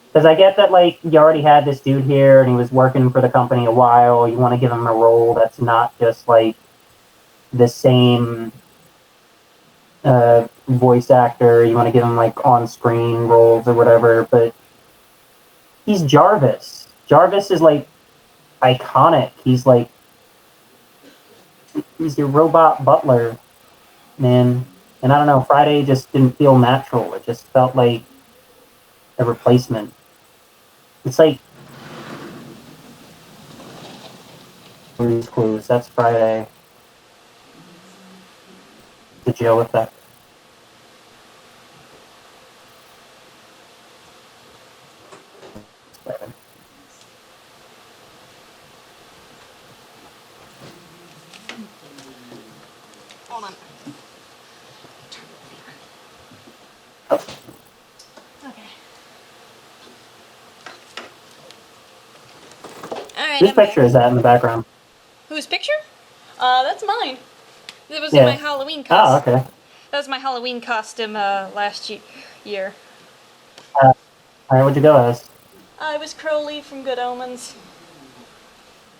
Because I get that, like, you already had this dude here, and he was working for the company a while. You want to give him a role that's not just, like, the same voice actor. You want to give him, like, on-screen roles or whatever, but he's Jarvis. Jarvis is, like, iconic. He's your robot butler, man. And I don't know, Friday just didn't feel natural. It just felt like a replacement. It's like Blue's Clues, that's Friday. The Joe effect. Hold on. Okay. Alright. Whose picture is that in the background? Whose picture? That's mine. It was my Halloween costume. Oh, okay. That was my Halloween costume last year. Alright, what'd you go as? I was Crowley from Good Omens.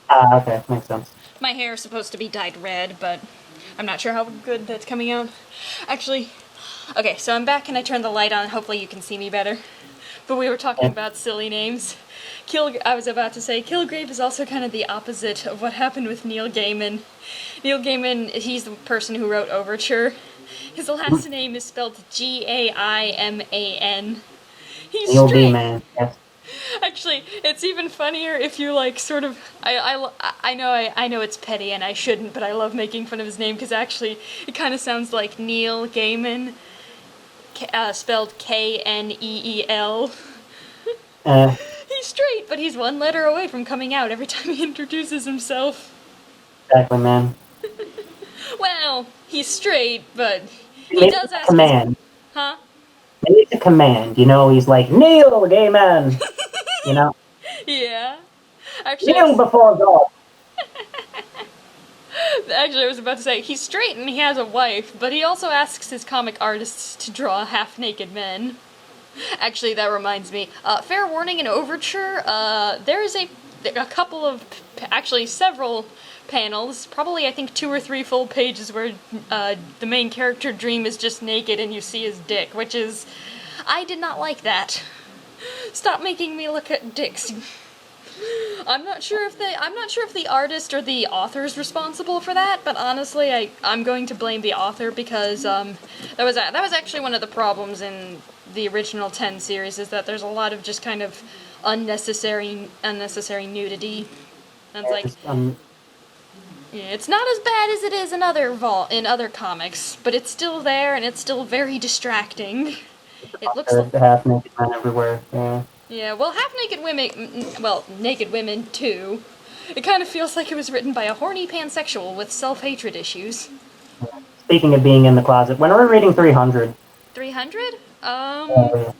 Ah, okay, makes sense. My hair is supposed to be dyed red, but I'm not sure how good that's coming out. Actually, okay, so I'm back and I turned the light on. Hopefully you can see me better. But we were talking about silly names. I was about to say, Killgrave is also kind of the opposite of what happened with Neil Gaiman. Neil Gaiman, he's the person who wrote Overture. His last name is spelled Gaiman. He's Neil straight. Gaiman, yes. Actually, it's even funnier if you like sort of. I know it's petty and I shouldn't, but I love making fun of his name because actually it kind of sounds like Neil Gaiman, spelled Kneel. He's straight, but he's one letter away from coming out every time he introduces himself. Exactly, man. Well, he's straight, but he does ask. Command. Huh? Maybe it's a command, you know, he's like, Neil Gaiman! You know? Yeah. Actually, Kneel before God! Actually, I was about to say, he's straight and he has a wife, but he also asks his comic artists to draw half-naked men. Actually, that reminds me. Fair warning in Overture, there is a couple of, actually several panels, probably I think 2 or 3 full pages where the main character Dream is just naked and you see his dick, which is... I did not like that. Stop making me look at dicks. I'm not sure if the artist or the author is responsible for that, but honestly, I'm going to blame the author because that was actually one of the problems in the original 10 series, is that there's a lot of just kind of unnecessary nudity. And it's like, yeah, it's not as bad as it is in other comics, but it's still there and it's still very distracting. It looks like half naked men everywhere. Yeah. Yeah, well, half-naked women, well, naked women, too. It kind of feels like it was written by a horny pansexual with self-hatred issues. Speaking of being in the closet, when are we reading 300? 300? I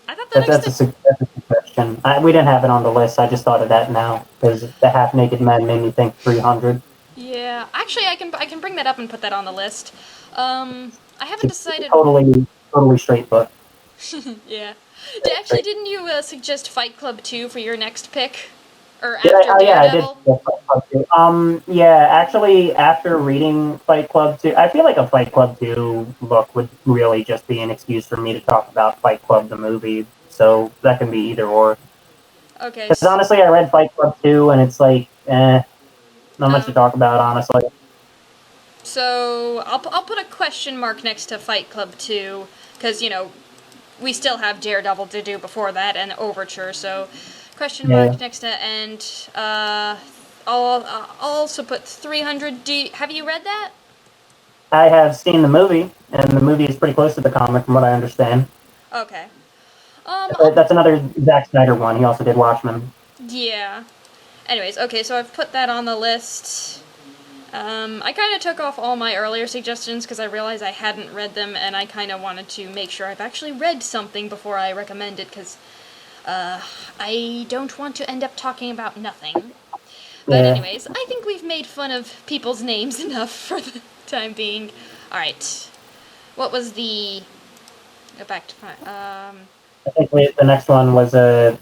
thought that's a suggestion. We didn't have it on the list, I just thought of that now, because the half-naked men made me think 300. Yeah, actually, I can bring that up and put that on the list. I haven't decided... Totally straight book. Yeah. Didn't you suggest Fight Club 2 for your next pick? Or after Daredevil? Yeah, I did. Fight Club 2. Yeah, actually, after reading Fight Club 2, I feel like a Fight Club 2 book would really just be an excuse for me to talk about Fight Club the movie, so that can be either or. Okay. Because honestly, I read Fight Club 2, and it's like, not much to talk about, honestly. So, I'll put a question mark next to Fight Club 2, because, you know, we still have Daredevil to do before that, and Overture, so question mark next to, and I'll also put 300. Have you read that? I have seen the movie, and the movie is pretty close to the comic, from what I understand. Okay. That's another Zack Snyder one. He also did Watchmen. Yeah. Anyways, okay, so I've put that on the list. I kind of took off all my earlier suggestions because I realized I hadn't read them, and I kind of wanted to make sure I've actually read something before I recommend it, because I don't want to end up talking about nothing. But anyways, I think we've made fun of people's names enough for the time being. Alright. What was the... Go back to... I think the next one was I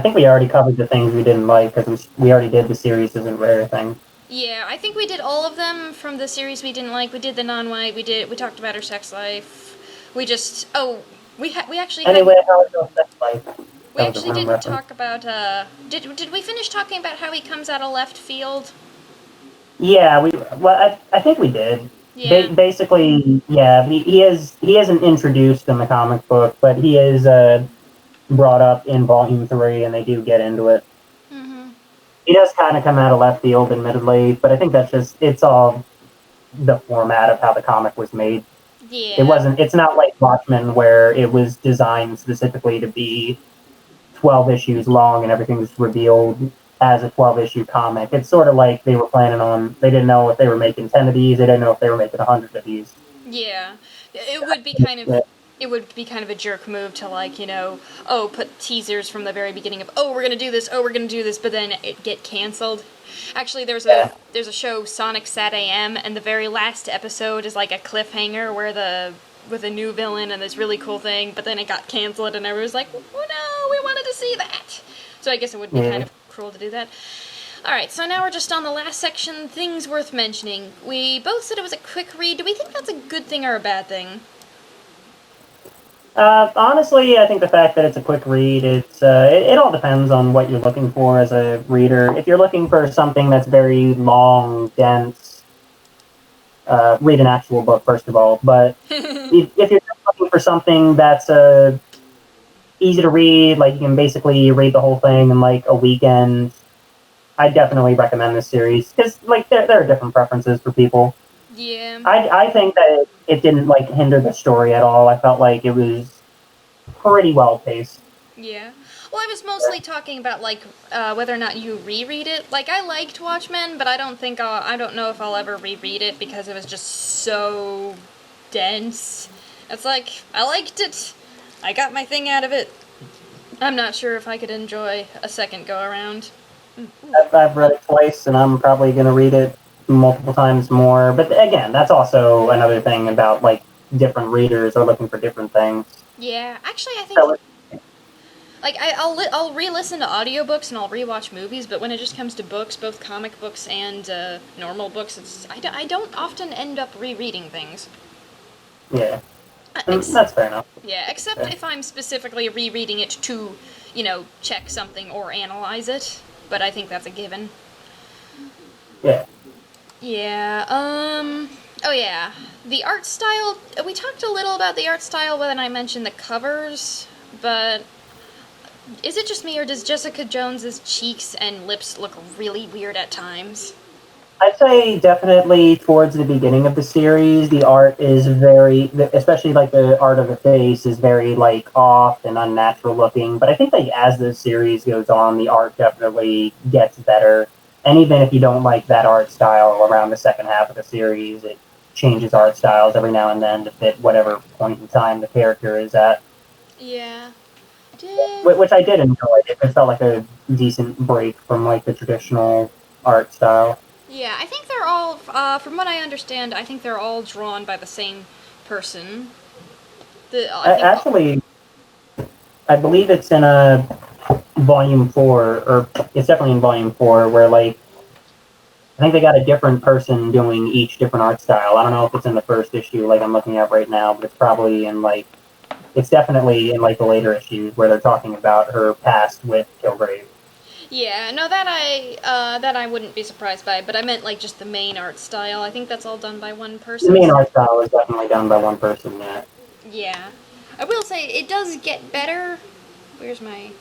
think we already covered the things we didn't like, because we already did the series isn't rare thing. Yeah, I think we did all of them from the series we didn't like. We did the non-white. We talked about her sex life. We just we actually anyway, how is your sex life? We actually didn't talk about did we finish talking about how he comes out of left field? Yeah, I think we did. Yeah. Basically, yeah, he isn't introduced in the comic book, but he is brought up in Volume 3, and they do get into it. He does kind of come out of left field, admittedly, but I think it's all the format of how the comic was made. Yeah. It's not like Watchmen, where it was designed specifically to be 12 issues long and everything was revealed as a 12-issue comic. It's sort of like they didn't know if they were making 10 of these, they didn't know if they were making 100 of these. Yeah. It would be kind of it would be kind of a jerk move to, like, you know, put teasers from the very beginning of, we're gonna do this, we're gonna do this, but then it get canceled. Actually, there's a show, Sonic Sat AM, and the very last episode is like a cliffhanger with a new villain and this really cool thing, but then it got canceled and everyone was like, oh no, we wanted to see that. So I guess it would be kind of cruel to do that. Alright, so now we're just on the last section, things worth mentioning. We both said it was a quick read. Do we think that's a good thing or a bad thing? Honestly, I think the fact that it's a quick read, it all depends on what you're looking for as a reader. If you're looking for something that's very long, dense, read an actual book, first of all. But if you're just looking for something that's easy to read, like you can basically read the whole thing in like a weekend, I definitely recommend this series. Because like there are different preferences for people. Yeah. I think that it didn't like hinder the story at all. I felt like it was pretty well paced. Yeah. Well, I was mostly talking about, like, whether or not you reread it. Like, I liked Watchmen, but I don't know if I'll ever reread it because it was just so dense. It's like, I liked it. I got my thing out of it. I'm not sure if I could enjoy a second go-around. I've read it twice, and I'm probably going to read it multiple times more. But again, that's also another thing about, like, different readers are looking for different things. Yeah, actually, I think... Like, I'll re-listen to audiobooks and I'll rewatch movies, but when it just comes to books, both comic books and normal books, I don't often end up rereading things. Yeah. That's fair enough. Yeah, except if I'm specifically rereading it to, you know, check something or analyze it, but I think that's a given. Yeah. Yeah, oh yeah, the art style, we talked a little about the art style when I mentioned the covers, but... Is it just me, or does Jessica Jones's cheeks and lips look really weird at times? I'd say definitely towards the beginning of the series, the art is very, especially like the art of the face is very like off and unnatural looking. But I think like as the series goes on, the art definitely gets better. And even if you don't like that art style around the second half of the series, it changes art styles every now and then to fit whatever point in time the character is at. Yeah. Which I did enjoy. It felt like a decent break from like the traditional art style. Yeah, I think they're all, from what I understand, I think they're all drawn by the same person. Actually, I believe it's in a volume 4, or it's definitely in volume 4, where like I think they got a different person doing each different art style. I don't know if it's in the first issue, like I'm looking at right now, but it's probably in like it's definitely in like the later issues where they're talking about her past with Killgrave. Yeah, no, that I wouldn't be surprised by, but I meant like just the main art style. I think that's all done by one person. The main art style is definitely done by one person. Yeah. Yeah, I will say it does get better. Where's my?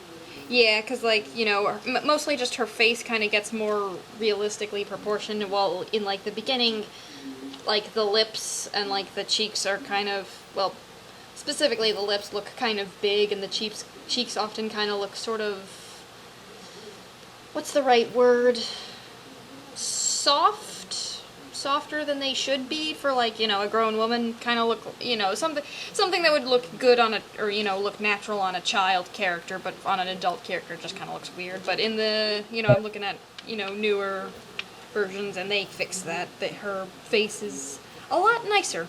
Yeah, because, like, you know, mostly just her face kind of gets more realistically proportioned, while in, like, the beginning, like, the lips and, like, the cheeks are kind of, well, specifically the lips look kind of big, and the cheeks often kind of look sort of, what's the right word? Softer than they should be for, like, you know, a grown woman. Kind of look, you know, something that would look good on or, you know, look natural on a child character, but on an adult character it just kind of looks weird. But in the, you know, I'm looking at, you know, newer versions, and they fix that her face is a lot nicer.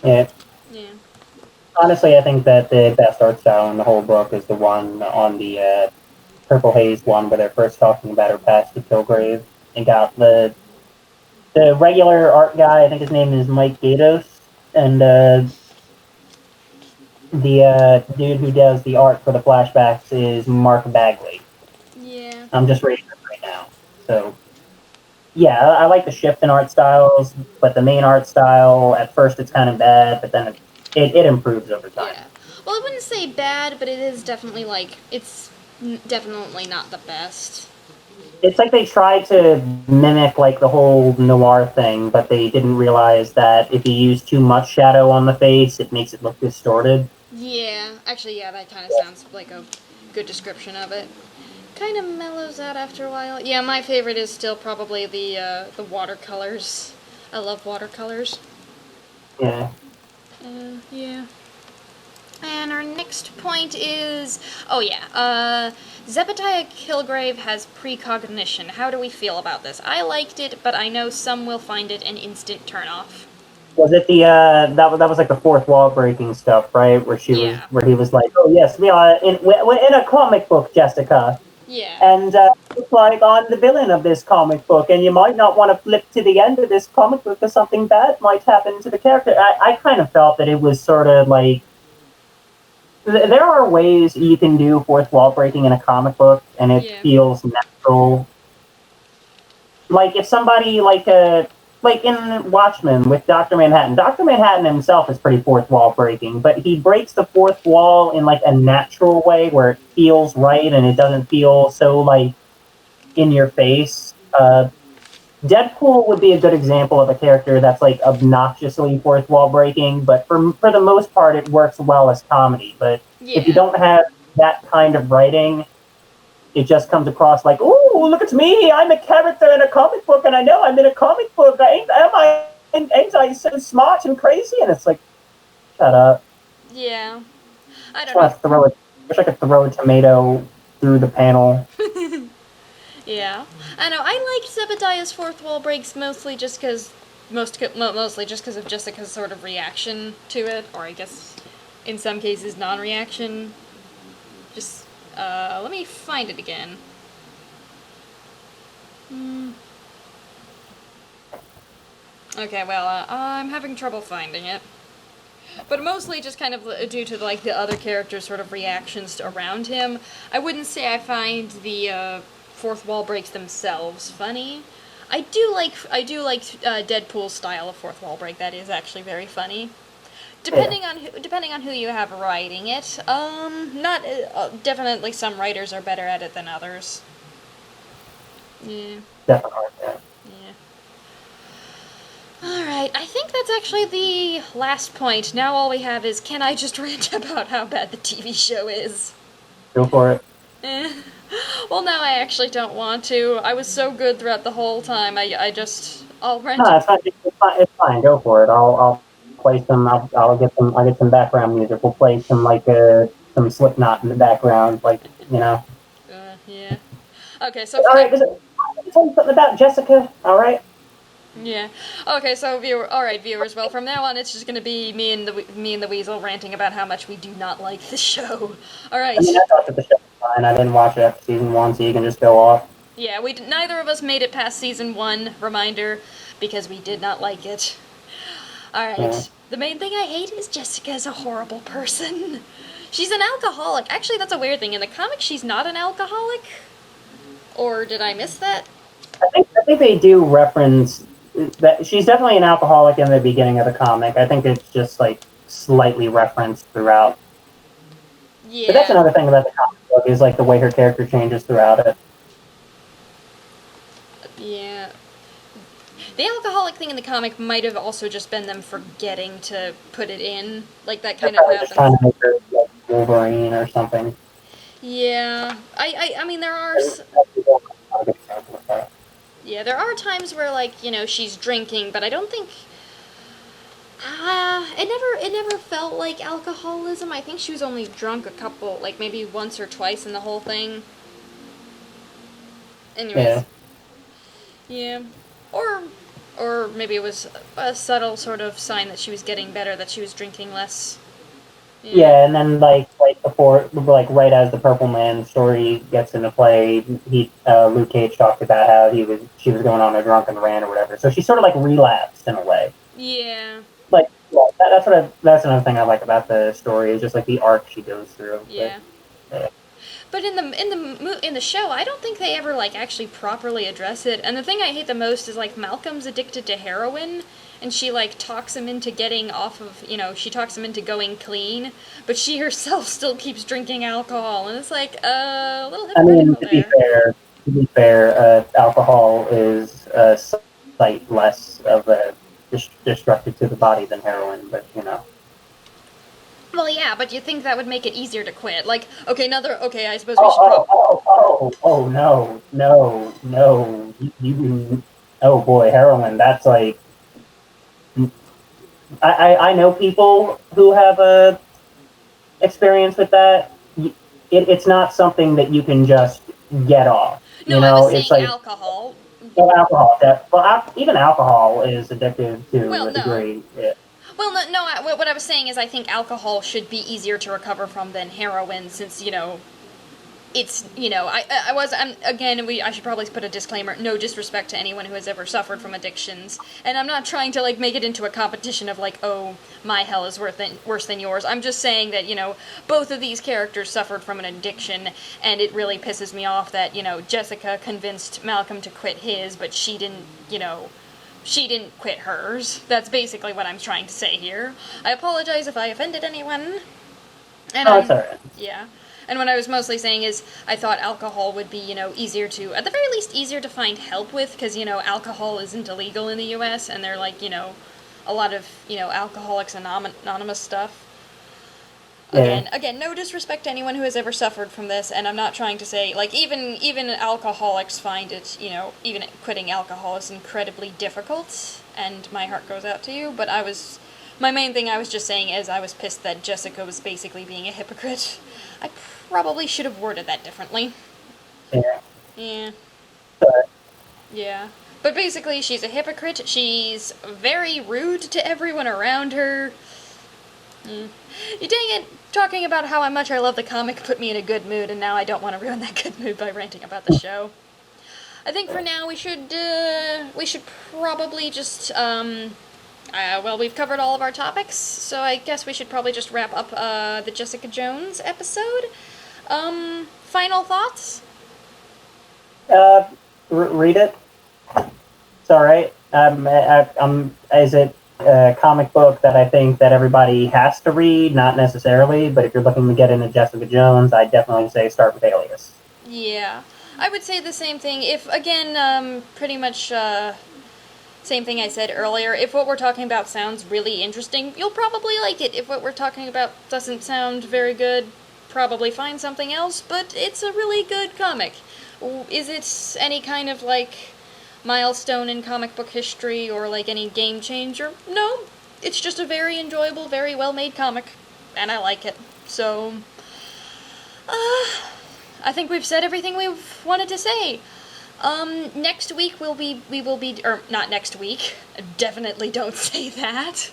Yeah. Yeah. Honestly, I think that the best art style in the whole book is the one on the Purple Haze one, where they're first talking about her past to Killgrave, and got the regular art guy. I think his name is Mike Gatos, and the dude who does the art for the flashbacks is Mark Bagley. Yeah. I'm just reading it right now. So, yeah, I like the shift in art styles, but the main art style, at first it's kind of bad, but then it improves over time. Yeah. Well, I wouldn't say bad, but it is definitely, like, it's definitely not the best. It's like they tried to mimic like the whole noir thing, but they didn't realize that if you use too much shadow on the face, it makes it look distorted. Yeah, actually, yeah, that kind of sounds like a good description of it. Kind of mellows out after a while. Yeah, my favorite is still probably the watercolors. I love watercolors. Yeah. Yeah. And our next point is, Zebediah Killgrave has precognition. How do we feel about this? I liked it, but I know some will find it an instant turnoff. Was it the that was like the fourth wall breaking stuff, right? Where Yeah. where he was like, "Oh yes, we are we're in a comic book, Jessica," Yeah. and it's like, "I'm the villain of this comic book, and you might not want to flip to the end of this comic book because something bad might happen to the character." I kind of felt that it was sort of like there are ways you can do fourth wall breaking in a comic book, and it Yeah. feels natural. Like if somebody like in Watchmen with Dr. Manhattan. Dr. Manhattan himself is pretty fourth wall breaking, but he breaks the fourth wall in like a natural way where it feels right and it doesn't feel so like in your face. Deadpool would be a good example of a character that's like obnoxiously fourth wall breaking, but for the most part it works well as comedy. But if you Yeah. don't have that kind of writing, it just comes across like, "Oh, look at me! I'm a character in a comic book, and I know I'm in a comic book. Ain't I so smart and crazy?" And it's like, shut up. Yeah. I Just don't know. want to throw it. Wish I could throw a tomato through the panel. Yeah. I know. I liked Zebediah's fourth wall breaks mostly just because mostly just because of Jessica's sort of reaction to it, or I guess in some cases non-reaction. Just let me find it again. Okay, well, I'm having trouble finding it. But mostly just kind of due to like the other characters' sort of reactions around him. I wouldn't say I find the fourth wall breaks themselves funny. I do like Deadpool's style of fourth wall break. That is actually very funny. Depending on who you have writing it, not definitely some writers are better at it than others. Yeah. Definitely. Yeah. Yeah. Alright, I think that's actually the last point. Now all we have is, can I just rant about how bad the TV show is? Go for it. Eh. Well, now I actually don't want to. I was so good throughout the whole time. I'll rant. No, it's fine. It's fine. It's fine. Go for it. I'll play some. I'll get some background music. We'll play some Slipknot in the background, like you know. Yeah. Okay, so All right. Let me tell you something about Jessica. All right. yeah. Okay, so all right, viewers. Well, from now on, it's just gonna be me and the Weasel ranting about how much we do not like the show. All right. I mean, I thought that the show was fine. I didn't watch it after season one, so you can just go off. Yeah, neither of us made it past season 1. Reminder, because we did not like it. All right. Yeah. The main thing I hate is Jessica is a horrible person. She's an alcoholic. Actually, that's a weird thing. In the comics, she's not an alcoholic. Or did I miss that? I think they do reference that she's definitely an alcoholic in the beginning of the comic. I think it's just like slightly referenced throughout. Yeah. But that's another thing about the comic book is like the way her character changes throughout it. Yeah. The alcoholic thing in the comic might have also just been them forgetting to put it in. Like, that kind of happens. Just trying to make her like Wolverine or something. Yeah. I mean, there are... Yeah, there are times where, like, she's drinking, but I don't think... it never felt like alcoholism. I think she was only drunk a couple, like, maybe once or twice in the whole thing. Anyways. Yeah. Or maybe it was a subtle sort of sign that she was getting better, that she was drinking less. Yeah, and then like before, like right as the Purple Man story gets into play, Luke Cage talked about how she was going on a drunken rant or whatever. So she sort of like relapsed in a way. Yeah. Like that's another thing I like about the story is just like the arc she goes through. Yeah. But in the show, I don't think they ever like actually properly address it. And the thing I hate the most is like Malcolm's addicted to heroin, and she like talks him into getting off of, she talks him into going clean, but she herself still keeps drinking alcohol, and it's like a little hypocritical there. To be fair, alcohol is slight less of a destructive to the body than heroin, but Well, yeah, but you think that would make it easier to quit? Like, okay, I suppose we should. No. Oh boy, heroin. That's like, I know people who have experience with that, it's not something that you can just get off. No, You I know, was it's saying like alcohol. well, alcohol. Even alcohol is addictive to Well, a no. degree. Yeah. Well, no, what I was saying is I think alcohol should be easier to recover from than heroin, since, it's, I should probably put a disclaimer, no disrespect to anyone who has ever suffered from addictions, and I'm not trying to, make it into a competition of, oh, my hell is worse than yours. I'm just saying that, both of these characters suffered from an addiction, and it really pisses me off that, Jessica convinced Malcolm to quit his, but she didn't quit hers. That's basically what I'm trying to say here. I apologize if I offended anyone. And Oh, it's alright. yeah. And what I was mostly saying is I thought alcohol would be, easier to, at the very least, easier to find help with, because, alcohol isn't illegal in the U.S., and they're a lot of, Alcoholics Anonymous stuff. Yeah. Again, no disrespect to anyone who has ever suffered from this, and I'm not trying to say, even alcoholics find it, even quitting alcohol is incredibly difficult, and my heart goes out to you, but my main thing I was just saying is I was pissed that Jessica was basically being a hypocrite. I probably should have worded that differently. Yeah. Yeah. Sorry. Yeah. But basically, she's a hypocrite. She's very rude to everyone around her. Dang it! Talking about how much I love the comic put me in a good mood, and now I don't want to ruin that good mood by ranting about the show. I think for now we should probably just, we've covered all of our topics, so I guess we should probably just wrap up, the Jessica Jones episode. Final thoughts? Read it. It's alright. Is it a comic book that I think that everybody has to read? Not necessarily, but if you're looking to get into Jessica Jones, I'd definitely say start with Alias. Yeah. I would say the same thing. If, again, pretty much, same thing I said earlier. If what we're talking about sounds really interesting, you'll probably like it. If what we're talking about doesn't sound very good, probably find something else, but it's a really good comic. Is it any kind of, milestone in comic book history or, any game changer? No. It's just a very enjoyable, very well-made comic, and I like it. So, I think we've said everything we've wanted to say. Next week not next week. Definitely don't say that.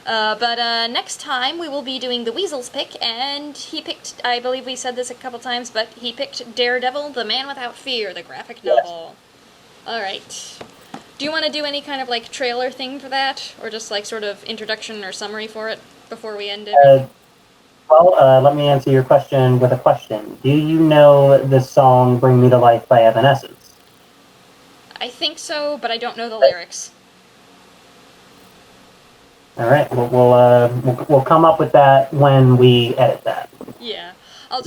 But next time we will be doing the Weasel's pick, and he picked, I believe we said this a couple times, but he picked Daredevil, The Man Without Fear, the graphic novel. Alright. Do you want to do any kind of, trailer thing for that? Or just, sort of introduction or summary for it before we end it? Let me answer your question with a question. Do you know the song Bring Me to Life by Evanescence? I think so, but I don't know the lyrics. All right, we'll come up with that when we edit that. Yeah, I'll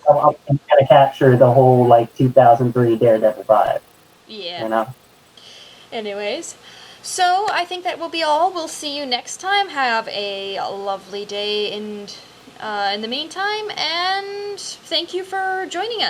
I'm gonna capture the whole 2003 Daredevil vibe. Yeah. You know. Anyways, so I think that will be all. We'll see you next time. Have a lovely day in the meantime, and thank you for joining us.